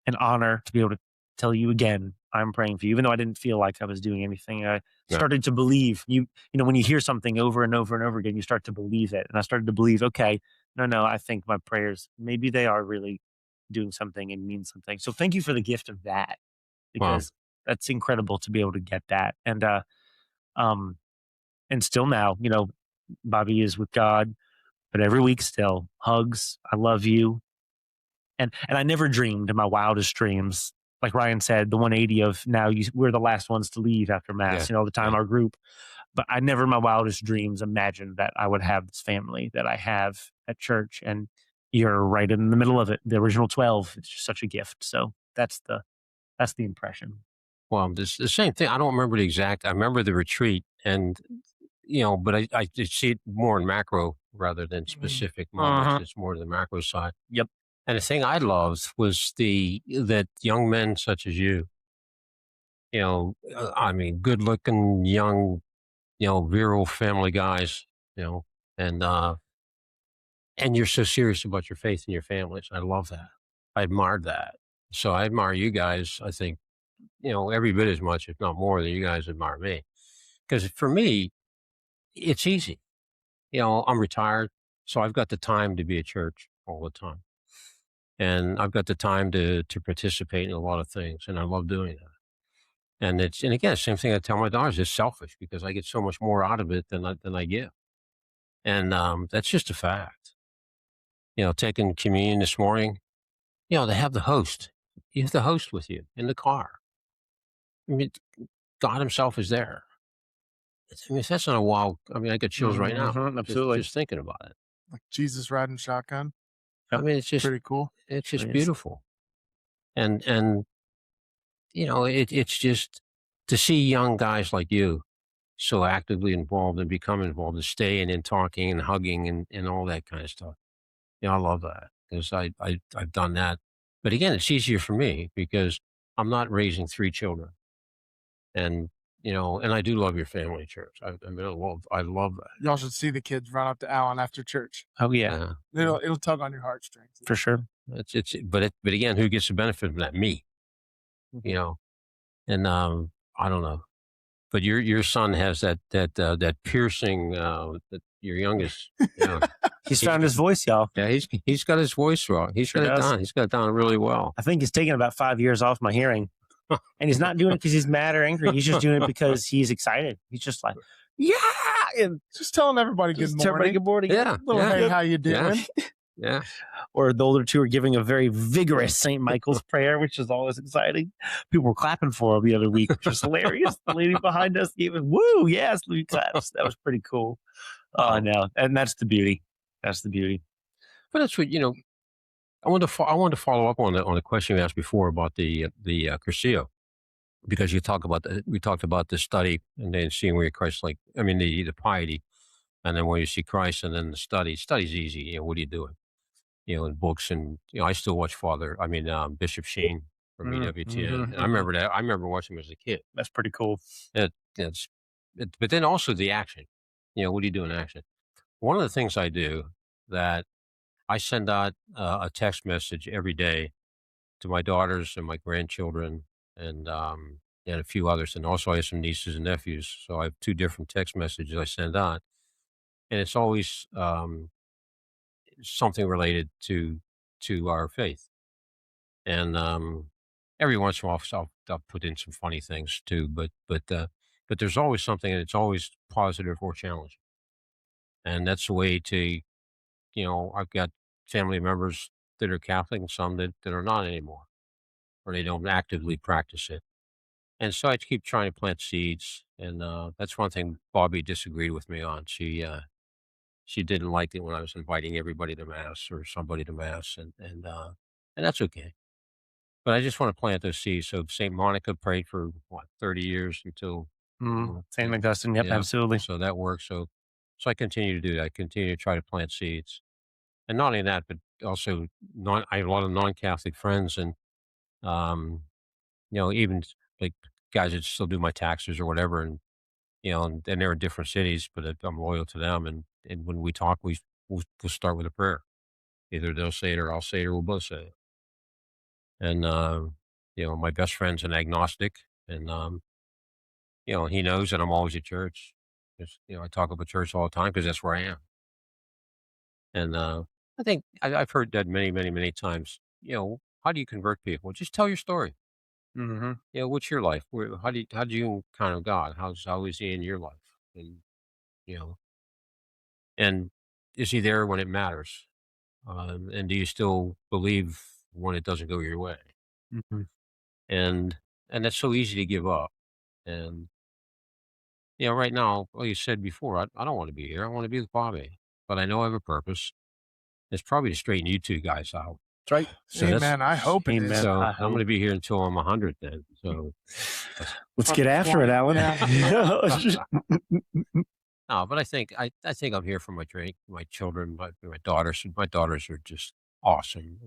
an honor to be able to tell you again, I'm praying for you, even though I didn't feel like I was doing anything. I started to believe when you hear something over and over and over again, you start to believe it. And I started to believe, okay, no, I think my prayers, maybe they are really doing something and mean something. So thank you for the gift of that, because that's incredible to be able to get that. And still now, Bobby is with God, but every week still hugs. I love you. And I never dreamed in my wildest dreams, like Ryan said, the 180 of now we're the last ones to leave after mass, the time our group. But I never in my wildest dreams imagined that I would have this family that I have at church. And you're right in the middle of it. The original 12, it's just such a gift. So that's the impression. Well, the same thing. I don't remember the exact. I remember the retreat, and but I see it more in macro rather than specific moments. It's more the macro side. Yep. And the thing I loved was that young men such as you, I mean, good looking, young, virile family guys, and you're so serious about your faith and your families. I love that. I admired that. So I admire you guys, I think, every bit as much, if not more, than you guys admire me. Because for me, it's easy. I'm retired, so I've got the time to be at church all the time. And I've got the time to participate in a lot of things, and I love doing that. And again, same thing I tell my daughters, it's selfish because I get so much more out of it than I give. And that's just a fact. Taking communion this morning, they have the host. You have the host with you in the car. I mean, God himself is there. I mean, that's not a wild. I mean, I get chills right now Absolutely. just thinking about it. Like Jesus riding shotgun. I Yep. mean, Pretty cool. it's Sure just is. beautiful, and it's just to see young guys like you so actively involved and become involved and staying and talking and hugging and all that kind of stuff. I love that because I've done that. But again, it's easier for me because I'm not raising 3 children. And, and I do love your family church. I mean, I love that. Y'all should see the kids run up to Alan after church. Oh yeah, It'll tug on your heartstrings. for sure. But again, who gets the benefit from that? Me, you know, and, I don't know, but your son has that piercing, that your youngest, He's found his voice, y'all. yeah, he's got his voice wrong. He's Sure got it does. down. He's got it down really well. I think he's taken about 5 years off my hearing. And he's not doing it because he's mad or angry. He's just doing it because he's excited. He's just like, yeah, and Just telling everybody good just tell morning. everybody good morning. Yeah, Little yeah, hey, how you doing? yeah. Or the older two are giving a very vigorous St. Michael's prayer, which is always exciting. People were clapping for him the other week, which was hilarious. The lady behind us gave it, woo, yes, we claps. That was pretty cool. Oh, no. And that's the beauty. That's the beauty. But that's what I wanted to follow up on the question you asked before about the Cursillo, because we talked about the study and then seeing where Christ, like, I mean, the piety, and then where you see Christ, and then the study. Study's easy. What are you doing? In books, and I still watch Bishop Sheen from EWTN. And I remember that. I remember watching him as a kid. That's pretty cool. But then also the action. What do you do in action? One of the things I do that I send out a text message every day to my daughters and my grandchildren and a few others. And also I have some nieces and nephews. So I have 2 different text messages I send out. And it's always something related to our faith. And every once in a while I'll put in some funny things too. But there's always something, and it's always positive or challenging. And that's the way to, I've got family members that are Catholic and some that are not anymore, or they don't actively practice it. And so I keep trying to plant seeds. And that's one thing Bobby disagreed with me on. She didn't like it when I was inviting everybody to mass or somebody to mass, and that's okay. But I just want to plant those seeds. So St. Monica prayed for 30 years until St. Augustine. Yep, absolutely. So that works. So I continue to do that. I continue to try to plant seeds. And not only that, but also I have a lot of non-Catholic friends, and even like guys that still do my taxes or whatever, and and they're in different cities, but I'm loyal to them. And when we talk, we'll start with a prayer. Either they'll say it or I'll say it, or we'll both say it. And my best friend's an agnostic, and he knows that I'm always at church. I talk about church all the time because that's where I am. And I think I've heard that many, many, many times. How do you convert people? Just tell your story. What's your life? How do you encounter God? How is He in your life? And you know, and is He there when it matters? And do you still believe when it doesn't go your way? Mhm. And that's so easy to give up. And right now, like you said before, I don't want to be here. I want to be with Bobby, but I know I have a purpose. It's probably to straighten you 2 guys out. That's right. So Amen. I hope it is. Amen. So I I'm hope. going to be here until I'm 100 then. So Let's get after it, Alan. no, but I think I'm here for my children, my daughters. My daughters are just awesome,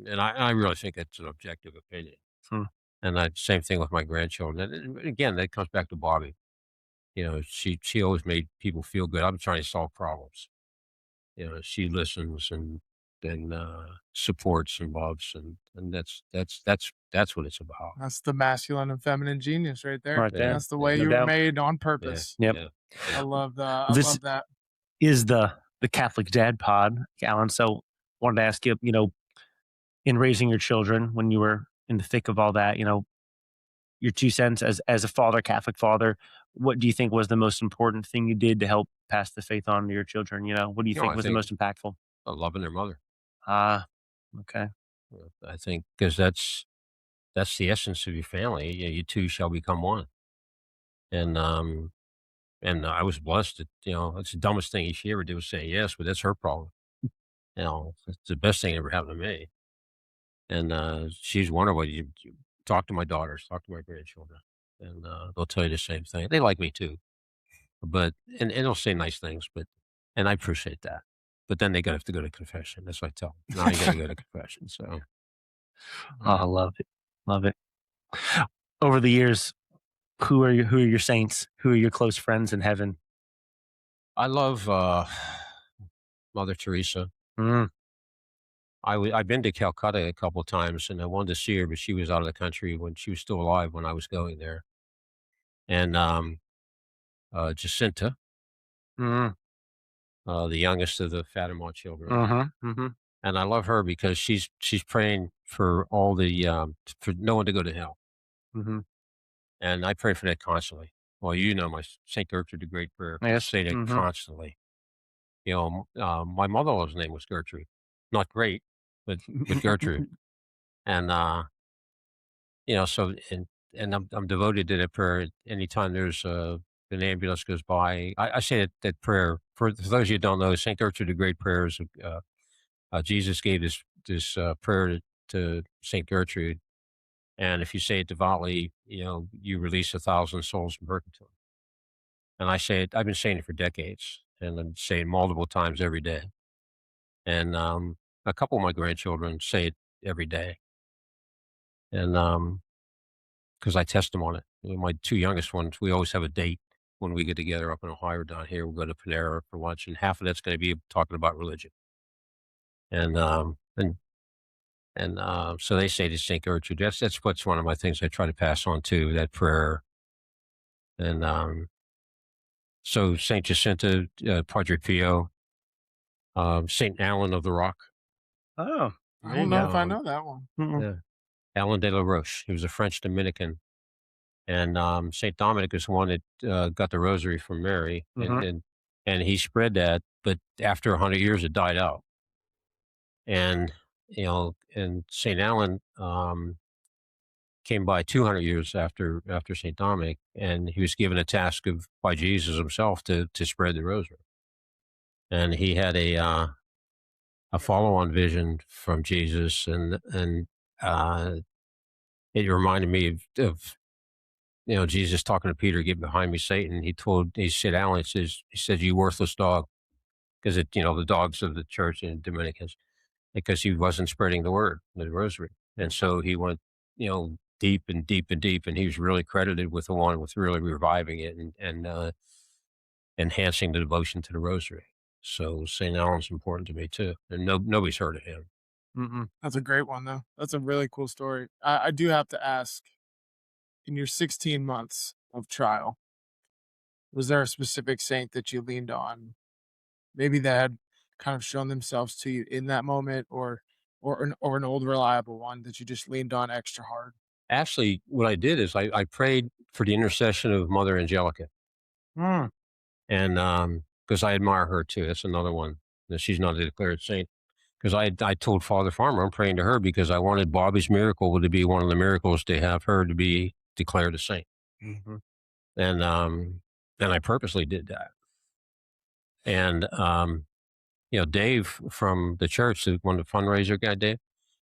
and I really think that's an objective opinion. Hmm. And same thing with my grandchildren. And again, that comes back to Bobby. She always made people feel good. I'm trying to solve problems. She listens and supports and loves, and that's what it's about. That's the masculine and feminine genius right there. Right there. That's the way No you were doubt. made on purpose. Yep. Yeah. I love that. I This- love that. Is the Catholic Dad Pod, Alan. So wanted to ask you, in raising your children when you were in the thick of all that, your 2 cents as a father, Catholic father, what do you think was the most important thing you did to help pass the faith on to your children? What do you think I was the think most impactful? loving their mother. Ah, okay. I think because that's the essence of your family. You two shall become one. And And I was blessed that, it's the dumbest thing she ever did was say yes, but that's her problem. It's the best thing that ever happened to me. And she's wonderful. You talk to my daughters, talk to my grandchildren, and they'll tell you the same thing. They like me too, but and they'll say nice things, and I appreciate that. But then they got to have to go to confession. That's what I tell them. Now you got to go to confession. So Oh, I love it. Love it. Over the years, who are your saints? Who are your close friends in heaven? I love Mother Teresa. Mm, I've been to Calcutta a couple of times, and I wanted to see her, but she was out of the country when she was still alive when I was going there. And Jacinta, mm, the youngest of the Fatima children, mm-hmm, and I love her because she's praying for all the for no one to go to hell, mm-hmm. and I pray for that constantly. Well, my Saint Gertrude the Great prayer. I Yes. say that Mm-hmm. constantly. My mother-in-law's name was Gertrude, not great, but Gertrude, and so and I'm devoted to that prayer. Anytime there's an ambulance goes by, I say that prayer. For those of you who don't know, Saint Gertrude the Great prayer is Jesus gave this prayer to Saint Gertrude, and if you say it devoutly, you release 1,000 souls from purgatory. And I say it. I've been saying it for decades, and I'm saying it multiple times every day. And a couple of my grandchildren say it every day, and because I test them on it. My two youngest ones, we always have a date when we get together up in Ohio or down here. We'll go to Panera for lunch, and half of that's going to be talking about religion. And so they say to Saint Gertrude. That's what's one of my things I try to pass on too. That prayer. And so Saint Jacinta, Padre Pio, Saint Alan of the Rock. Oh, I don't know if I know that one. Yeah, Alan de la Roche. He was a French Dominican. And Saint Dominic is one that got the rosary from Mary, and he spread that. But after 100 years, it died out. And and Saint Alan came by 200 years after Saint Dominic, and he was given a task by Jesus himself to spread the rosary. And he had a follow-on vision from Jesus, and it reminded me of Jesus talking to Peter, "Get behind me, Satan." He said, Alan, he said, "You worthless dog," because the dogs of the church in Dominicans, because he wasn't spreading the word, the rosary. And so he went, deep and deep and deep, and he was really credited with really reviving it and enhancing the devotion to the rosary. So St. Alan's important to me too, and nobody's heard of him. That's a great one, though. That's a really cool story. I do have to ask, in your 16 months of trial, was there a specific saint that you leaned on? Maybe that had kind of shown themselves to you in that moment, or an old reliable one that you just leaned on extra hard? Actually, what I did is I prayed for the intercession of Mother Angelica. Mm. And because I admire her too. That's another one. She's not a declared saint. Because I told Father Farmer I'm praying to her because I wanted Bobby's miracle to be one of the miracles to have her to be declared a saint. Mm-hmm. And I purposely did that. And Dave from the church, one of the fundraiser guy, Dave,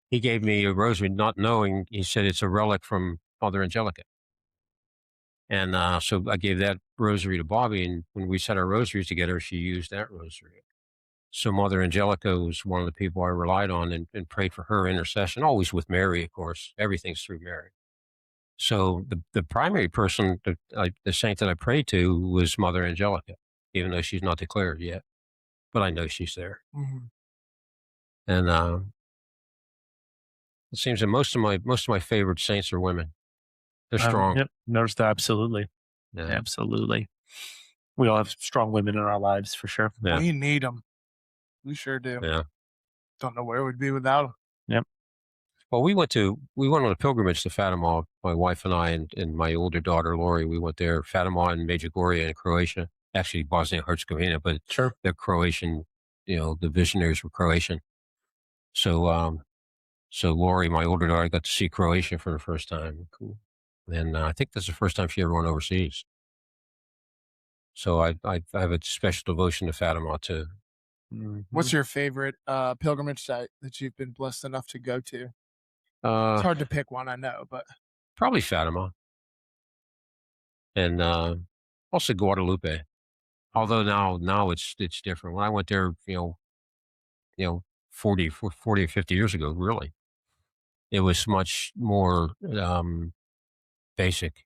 he gave me a rosary, not knowing. He said it's a relic from Mother Angelica. And so I gave that rosary to Bobby, and when we said our rosaries together, she used that rosary. So Mother Angelica was one of the people I relied on and prayed for her intercession, always with Mary, of course. Everything's through Mary. So the primary person, the saint that I prayed to was Mother Angelica, even though she's not declared yet. But I know she's there. Mm-hmm. And it seems that most of my favorite saints are women. They're strong. Yep, noticed that. Absolutely. Yeah. Absolutely. We all have strong women in our lives for sure. Yeah. We need them. We sure do. Yeah. Don't know where we'd be without them. Yep. Well, we went on a pilgrimage to Fatima, my wife and I, and my older daughter, Lori. We went there, Fatima and Medjugorje in Croatia, actually Bosnia and Herzegovina, but Sure. they're Croatian, the visionaries were Croatian. So, so Lori, my older daughter, got to see Croatia for the first time. Cool. And I think that's the first time she ever went overseas. So I have a special devotion to Fatima too. What's your favorite pilgrimage site that you've been blessed enough to go to? It's Uh, hard to pick one, I know, but Probably Fatima, and also Guadalupe. Although now it's different. When I went there, 40 or 50 years ago, really, it was much more basic.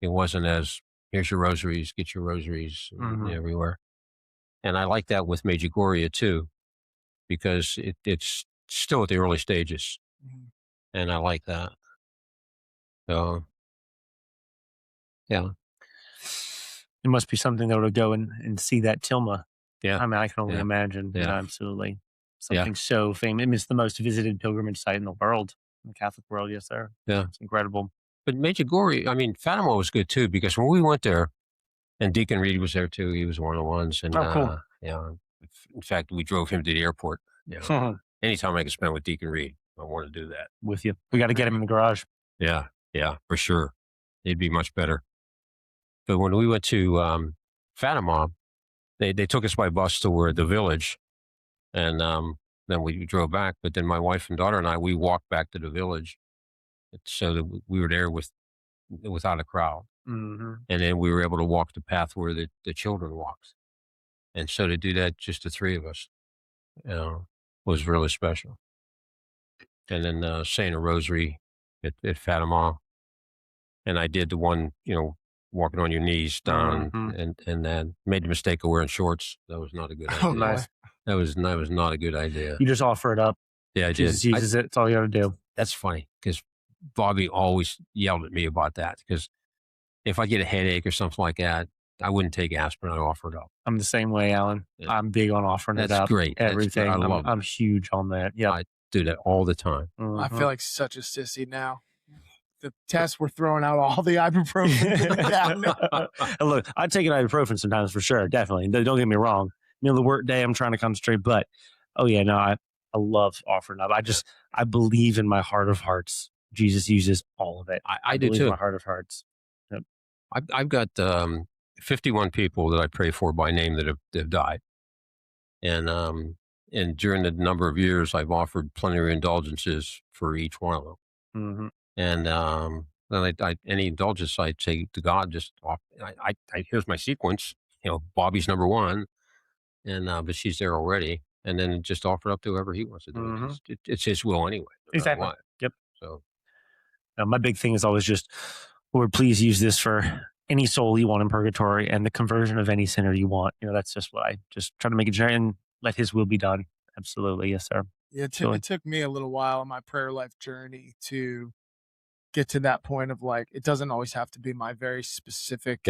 It wasn't as, here's your rosaries, get your rosaries everywhere. And I like that with Medjugorje too, because it's still at the early stages, and I like that. So, yeah, It must be something though to go and see that tilma. yeah, I mean, I can only yeah, imagine. yeah. Absolutely. Something so famous. I mean, it's the most visited pilgrimage site in the world, in the Catholic world. Yes, sir. Yeah. It's incredible. But Medjugorje, I mean, Fatima was good too, because when we went there, and Deacon Reed was there too. He was one of the ones. And, Oh, cool. In fact, we drove him to the airport. Anytime I could spend with Deacon Reed, I want to do that. With you. We got to get him in the garage. Yeah, for sure. It'd be much better. But when we went to Fatima, they took us by bus to the village, and then we drove back. But then my wife and daughter and I, we walked back to the village, so that we were there without a crowd. And then we were able to walk the path where the children walked. And so to do that, just the three of us, was really special. And then saying a rosary at Fatima. And I did the one, walking on your knees down, and then made the mistake of wearing shorts. That was not a good idea. Oh, nice. That was not a good idea. You just offer it up. Yeah, I Jesus did. uses it. It's all you got to do. That's funny, because Bobby always yelled at me about that, because if I get a headache or something like that, I wouldn't take aspirin. I'd offer it up. I'm the same way, Alan. Yeah. I'm big on offering it up. That's great. Everything. I love it. I'm huge on that. Yeah. I do that all the time. I feel like such a sissy now. The tests were throwing out all the ibuprofen. Look, I take an ibuprofen sometimes for sure. Definitely. Don't get me wrong. The work day, I'm trying to concentrate, but I love offering up. I believe in my heart of hearts. Jesus uses all of it. I do too. In my heart of hearts. Yep. I've got 51 people that I pray for by name that have died. And during the number of years, I've offered plenary indulgences for each one of them. And then any indulgence I say to God, just here's my sequence. Bobby's number one, and but she's there already, and then just offer it up to whoever he wants to do it. It's his will anyway. Exactly. Yep. So my big thing is always just, Lord, please use this for any soul you want in purgatory and the conversion of any sinner you want. That's just what I just try to make it and let His will be done. Absolutely, yes, sir. Yeah, it took me a little while in my prayer life journey to get to that point of like, it doesn't always have to be my very specific,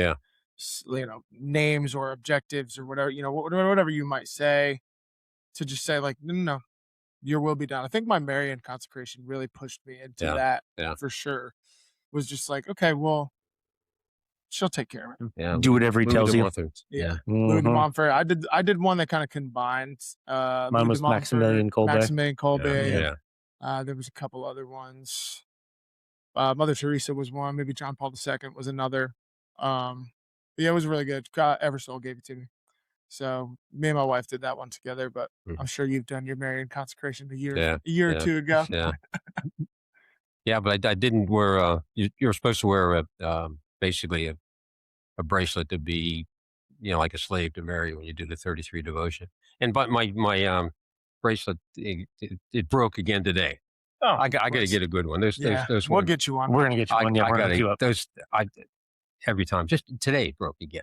names or objectives or whatever, whatever you might say, to just say like, no, your will be done. I think my Marian consecration really pushed me into that for sure. Was just like, okay, well, she'll take care of it. Yeah, do whatever he tells you. Yeah. Louis de Montfort. I did one that kind of combined. Mine was Maximilian Kolbe. There was a couple other ones. Mother Teresa was one. Maybe John Paul II was another. It was really good. Eversole gave it to me. So me and my wife did that one together, but I'm sure you've done your Marian consecration a year or two ago. Yeah. Yeah, but I didn't wear. You're supposed to wear basically a bracelet to be, like a slave to Mary when you do the 33 devotion. But my bracelet it broke again today. Oh, I got to get a good one. There's we'll get you one. We're gonna get you one. Yeah, we're gonna get those. Every time, just today it broke again.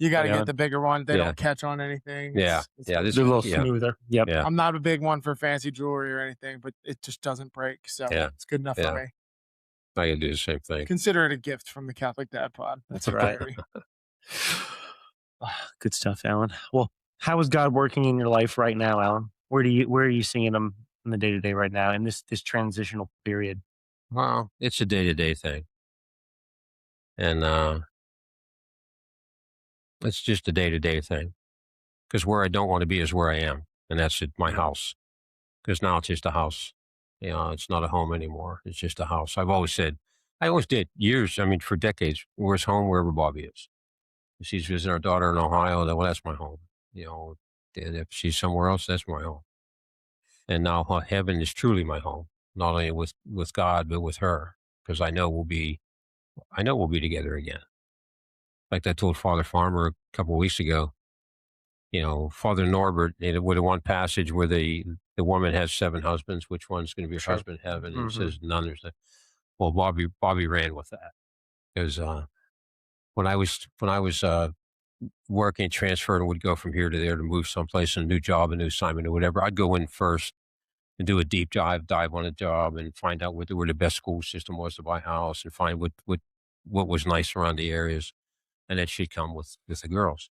You got to get the bigger one. They don't catch on anything. This is a little smoother. Yep. Yeah. I'm not a big one for fancy jewelry or anything, but it just doesn't break. So it's good enough for me. I can do the same thing. Consider it a gift from the Catholic Dad Pod. That's right. Good stuff, Alan. Well, how is God working in your life right now, Alan? Where are you seeing Him in the day-to-day right now in this transitional period? Well, it's a day-to-day thing. And it's just a day-to-day thing. Because where I don't want to be is where I am. And that's at my house. Because now it's just a house. It's not a home anymore. It's just a house. I always did years, for decades, where's home? Wherever Bobby is. If she's visiting our daughter in Ohio, then, well, that's my home. And if she's somewhere else, that's my home. And now heaven is truly my home, not only with God, but with her, because I know we'll be together again. Like I told Father Farmer a couple of weeks ago, Father Norbert, with the one passage where the woman has 7 husbands, which one's going to be her Sure. husband in heaven? And it Mm-hmm. says none. Well, Bobby ran with that, because when I was working, transferred, and would go from here to there to move someplace, a new job, a new assignment, or whatever, I'd go in first and do a deep dive on a job, and find out where the best school system was to buy a house, and find what was nice around the areas, and then she'd come with the girls.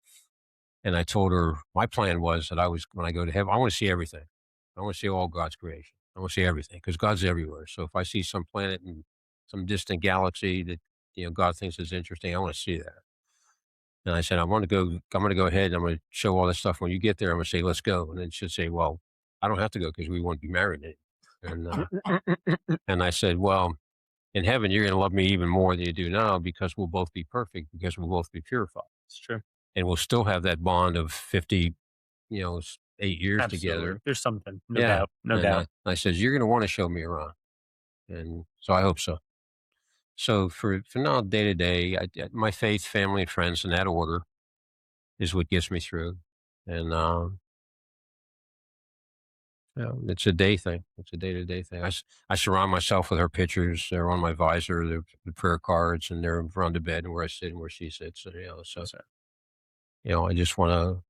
And I told her my plan was that when I go to heaven, I want to see everything. I want to see all God's creation. I want to see everything, because God's everywhere. So if I see some planet in some distant galaxy that God thinks is interesting, I want to see that. And I said, I'm going to go ahead and I'm going to show all this stuff. When you get there, I'm going to say, let's go. And then she'll say, well, I don't have to go because we won't be married anymore. And I said, well, in heaven, you're going to love me even more than you do now, because we'll both be perfect, because we'll both be purified. It's true. And we'll still have that bond of 8 years Absolutely. together. There's something. No doubt. No And doubt. I said, you're going to want to show me around. And so I hope so. So for now, day to day, my faith, family, and friends in that order is what gets me through. And it's a day thing. It's a day-to-day thing. I surround myself with her pictures. They're on my visor, the prayer cards, and they're around the bed and where I sit and where she sits. And, I just want to.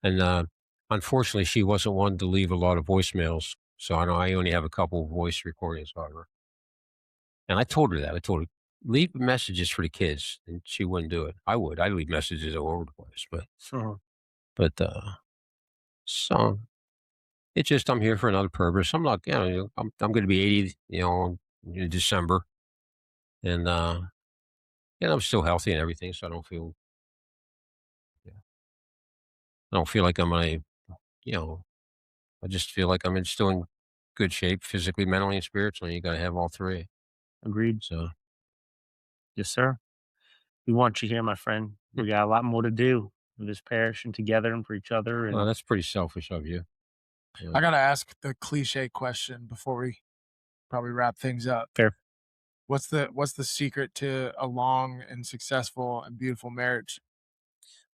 And unfortunately, she wasn't one to leave a lot of voicemails, so I only have a couple of voice recordings of her. And I told her that. I told her, leave messages for the kids, and she wouldn't do it. I would. I'd leave messages all over the place, but so it's just I'm here for another purpose. I'm not, I'm going to be 80, in December, and I'm still healthy and everything, so I don't feel like I'm I just feel like I'm still in good shape, physically, mentally, and spiritually. You got to have all 3. Agreed. So, Yes, sir. We want you here, my friend. We got a lot more to do with this parish and together and for each other. And that's pretty selfish of you. I got to ask the cliche question before we probably wrap things up. Fair. What's the secret to a long and successful and beautiful marriage?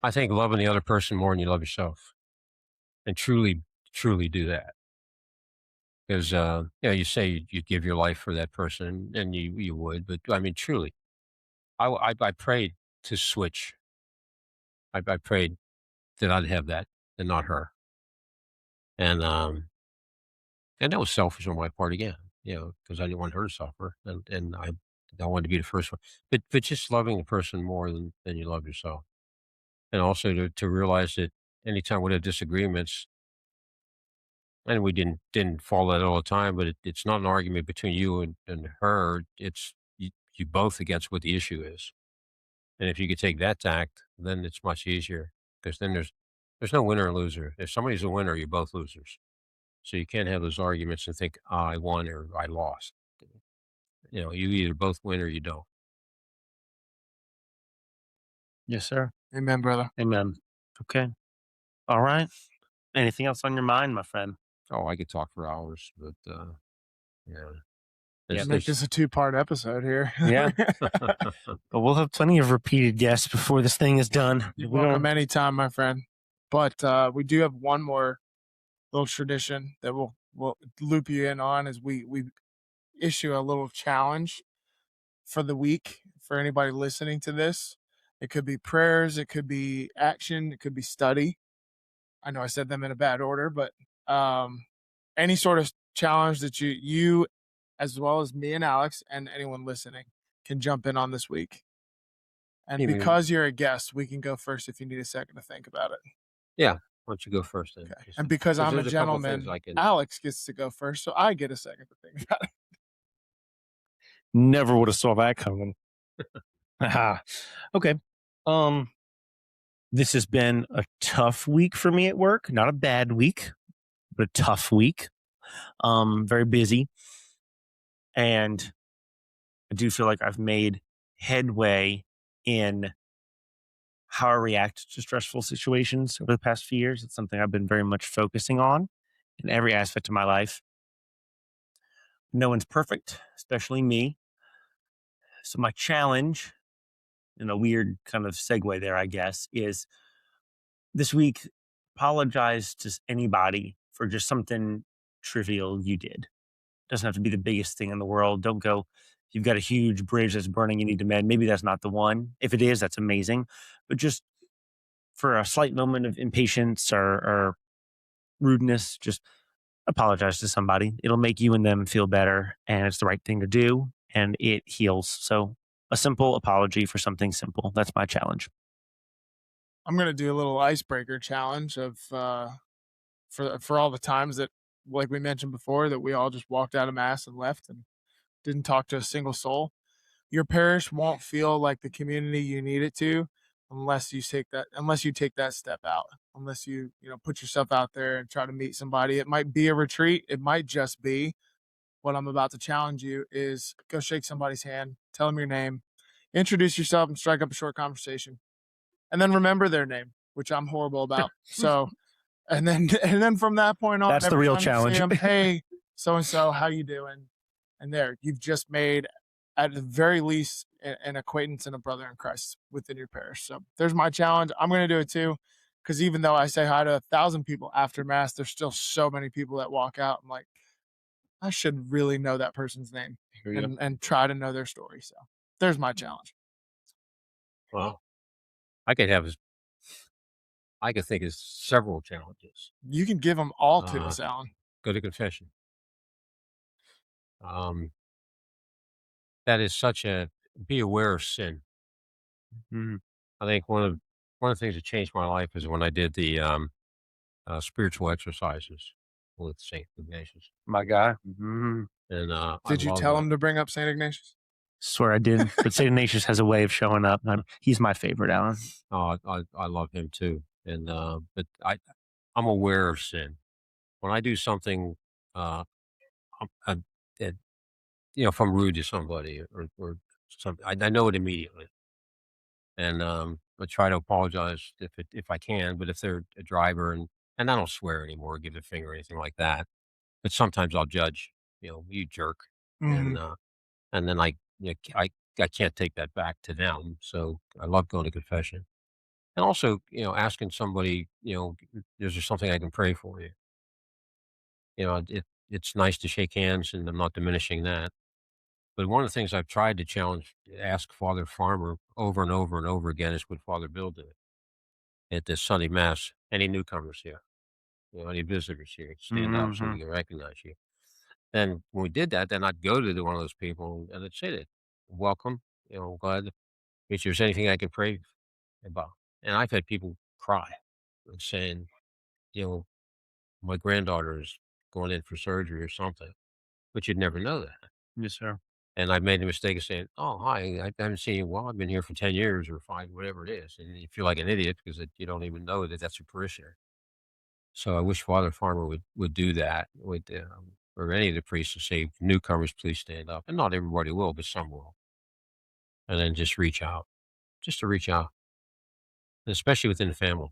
I think loving the other person more than you love yourself, and truly, truly do that. Because you say you'd give your life for that person, and you would, but I mean, truly, I prayed to switch. I prayed that I'd have that and not her, and that was selfish on my part again, because I didn't want her to suffer, and I wanted to be the first one, but just loving the person more than you love yourself, and also to realize that anytime we have disagreements. And we didn't follow that all the time, but it's not an argument between you and her. It's you both against what the issue is. And if you could take that tact, then it's much easier, because then there's no winner or loser. If somebody's a winner, you're both losers. So you can't have those arguments and think, I won or I lost. You either both win or you don't. yes, sir. Amen, brother. Amen. Okay. All right. Anything else on your mind, my friend? Oh, I could talk for hours, but yeah. Make this a 2-part episode here. Yeah. But we'll have plenty of repeated guests before this thing is done. You're welcome anytime, my friend. But we do have one more little tradition that we'll loop you in on, as we issue a little challenge for the week for anybody listening to this. It could be prayers, it could be action, it could be study. I know I said them in a bad order, but any sort of challenge that you as well as me and Alex and anyone listening can jump in on this week. And because you're a guest, we can go first if you need a second to think about it. Yeah. Why don't you go first then? Okay. And because I'm a gentleman, Alex gets to go first, so I get a second to think about it. Never would have saw that coming. Okay. This has been a tough week for me at work. Not a bad week, but a tough week. Very busy. And I do feel like I've made headway in how I react to stressful situations over the past few years. It's something I've been very much focusing on in every aspect of my life. No one's perfect, especially me. So my challenge, in a weird kind of segue there, I guess, is this week, apologize to anybody for just something trivial you did. Doesn't have to be the biggest thing in the world. Don't go, you've got a huge bridge that's burning, you need to mend. Maybe that's not the one. If it is, that's amazing. But just for a slight moment of impatience or rudeness, just apologize to somebody. It'll make you and them feel better, and it's the right thing to do, and it heals. So a simple apology for something simple. That's my challenge. I'm gonna do a little icebreaker challenge of for all the times that, like we mentioned before, that we all just walked out of mass and left and didn't talk to a single soul. Your parish won't feel like the community you need it to unless you take that step out. Unless you put yourself out there and try to meet somebody. It might be a retreat. It might just be what I'm about to challenge you is go shake somebody's hand, tell them your name, introduce yourself and strike up a short conversation. And then remember their name, which I'm horrible about. So and then from that point on, That's the every real time you see challenge. 'em, "Hey, so and so, how you doing?" And there, you've just made, at the very least, an acquaintance and a brother in Christ within your parish. So there's my challenge. I'm going to do it too, because even though I say hi to 1,000 people after mass, there's still so many people that walk out. I'm like, I should really know that person's name and try to know their story. So there's my challenge. Well, I could have, I could think of several challenges. You can give them all to Uh, us, Alan. Go to confession. Um, that is such a be aware of sin. Mhm. I think one of the things that changed my life is when I did the spiritual exercises with Saint Ignatius, My guy. Mhm. and I Did you love tell that. him to bring up St. Ignatius? Swear I did. But St. Ignatius has a way of showing up. He's my favorite, Alan. Oh, I love him too, and but I'm aware of sin when I do something. Uh, that if I'm rude to somebody or something, I know it immediately, and I try to apologize if I can. But if they're a driver and I don't swear anymore, give the finger or anything like that. But sometimes I'll judge, you jerk, Mhm. and then I can't take that back to them. So I love going to confession, and also asking somebody, is there something I can pray for you? It's nice to shake hands, and I'm not diminishing that. But one of the things I've tried to ask Father Farmer over and over and over again is what Father Bill did at this Sunday Mass. Any newcomers here, any visitors here, stand up so we Mhm. can recognize you. And when we did that, then I'd go to one of those people and I'd say that, welcome, glad if there's anything I can pray about. And I've had people cry and saying, you know, my granddaughter is going in for surgery or something, but you'd never know that. Yes, sir. And I made the mistake of saying, "Oh, hi, I haven't seen you. Well, I've been here for 10 years or 5, whatever it is." And you feel like an idiot because you don't even know that that's a parishioner. So I wish Father Farmer would do that with, or any of the priests to say, newcomers, please stand up. And not everybody will, but some will. And then just reach out, just to reach out, especially within the family.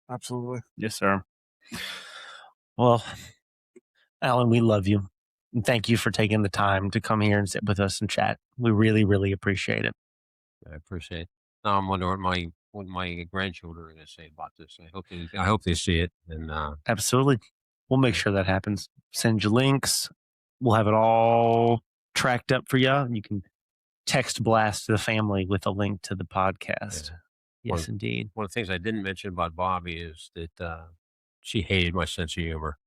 Absolutely. Yes, sir. Well, Alan, we love you. And thank you for taking the time to come here and sit with us and chat. We really, really appreciate it. I appreciate it. Now I'm wondering what my grandchildren are going to say about this. I hope they see it. And Absolutely. We'll make sure that happens. Send you links. We'll have it all tracked up for you. You can text blast to the family with a link to the podcast. yeah. Yes, indeed. One of the things I didn't mention about Bobby is that she hated my sense of humor.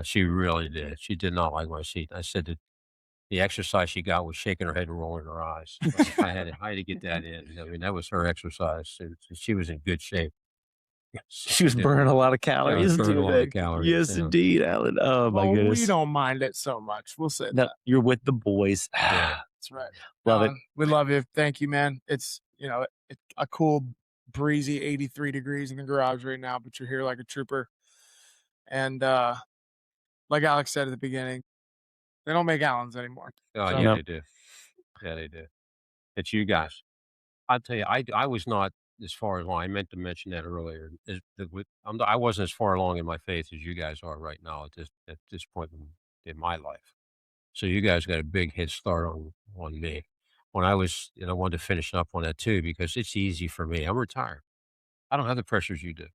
She really did. She did not like my seat. I said that the exercise she got was shaking her head and rolling her eyes. So I had to get that in. I mean, that was her exercise. And she was in good shape. So She was yeah, burning a lot of I was calories burning a doing lot of that. calories. Yes, indeed, Alan. Oh, my Well, we goodness. don't mind it so much. We'll say No, that. you're with the boys. Yeah. That's right. Love it. Alan, we love you. Thank you, man. It's a cool, breezy 83 degrees in the garage right now, but you're here like a trooper. And like Alex said at the beginning, they don't make Allens anymore. Oh, So yeah, Yep. they do. Yeah, they do. It's you guys. I'll tell you, I was not as far along. I meant to mention that earlier. I wasn't as far along in my faith as you guys are right now at this point in my life. So you guys got a big head start on me. When I was, wanted to finish up on that too because it's easy for me. I'm retired. I don't have the pressures you do.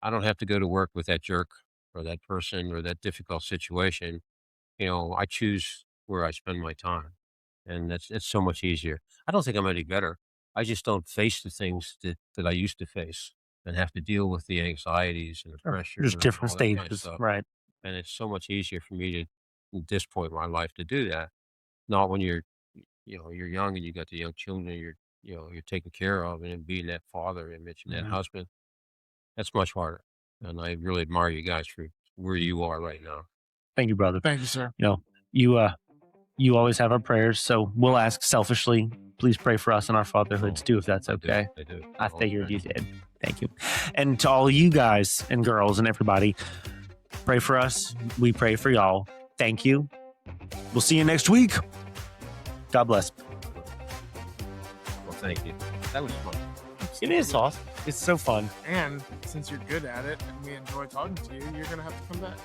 I don't have to go to work with that jerk or that person or that difficult situation. I choose where I spend my time, and it's so much easier. I don't think I'm any better. I just don't face the things that I used to face and have to deal with the anxieties and the Sure. pressure Just and different all that kind of stages, stuff. right? And it's so much easier for me to, at this point in my life, to do that. Not when you're young and you got the young children you're taking care of and being that father and mentioning that Mhm. husband. That's much harder. And I really admire you guys for where you are right now. Thank you, brother. Thank you, sir. You you always have our prayers, so we'll ask selfishly. Please pray for us and our fatherhoods too, if that's okay. I do. I All figured right. you did. Thank you. And to all you guys and girls and everybody, pray for us. We pray for y'all. Thank you. We'll see you next week. God bless. Well, thank you. That was fun. It is awesome. It's so fun. And since you're good at it and we enjoy talking to you, you're going to have to come back.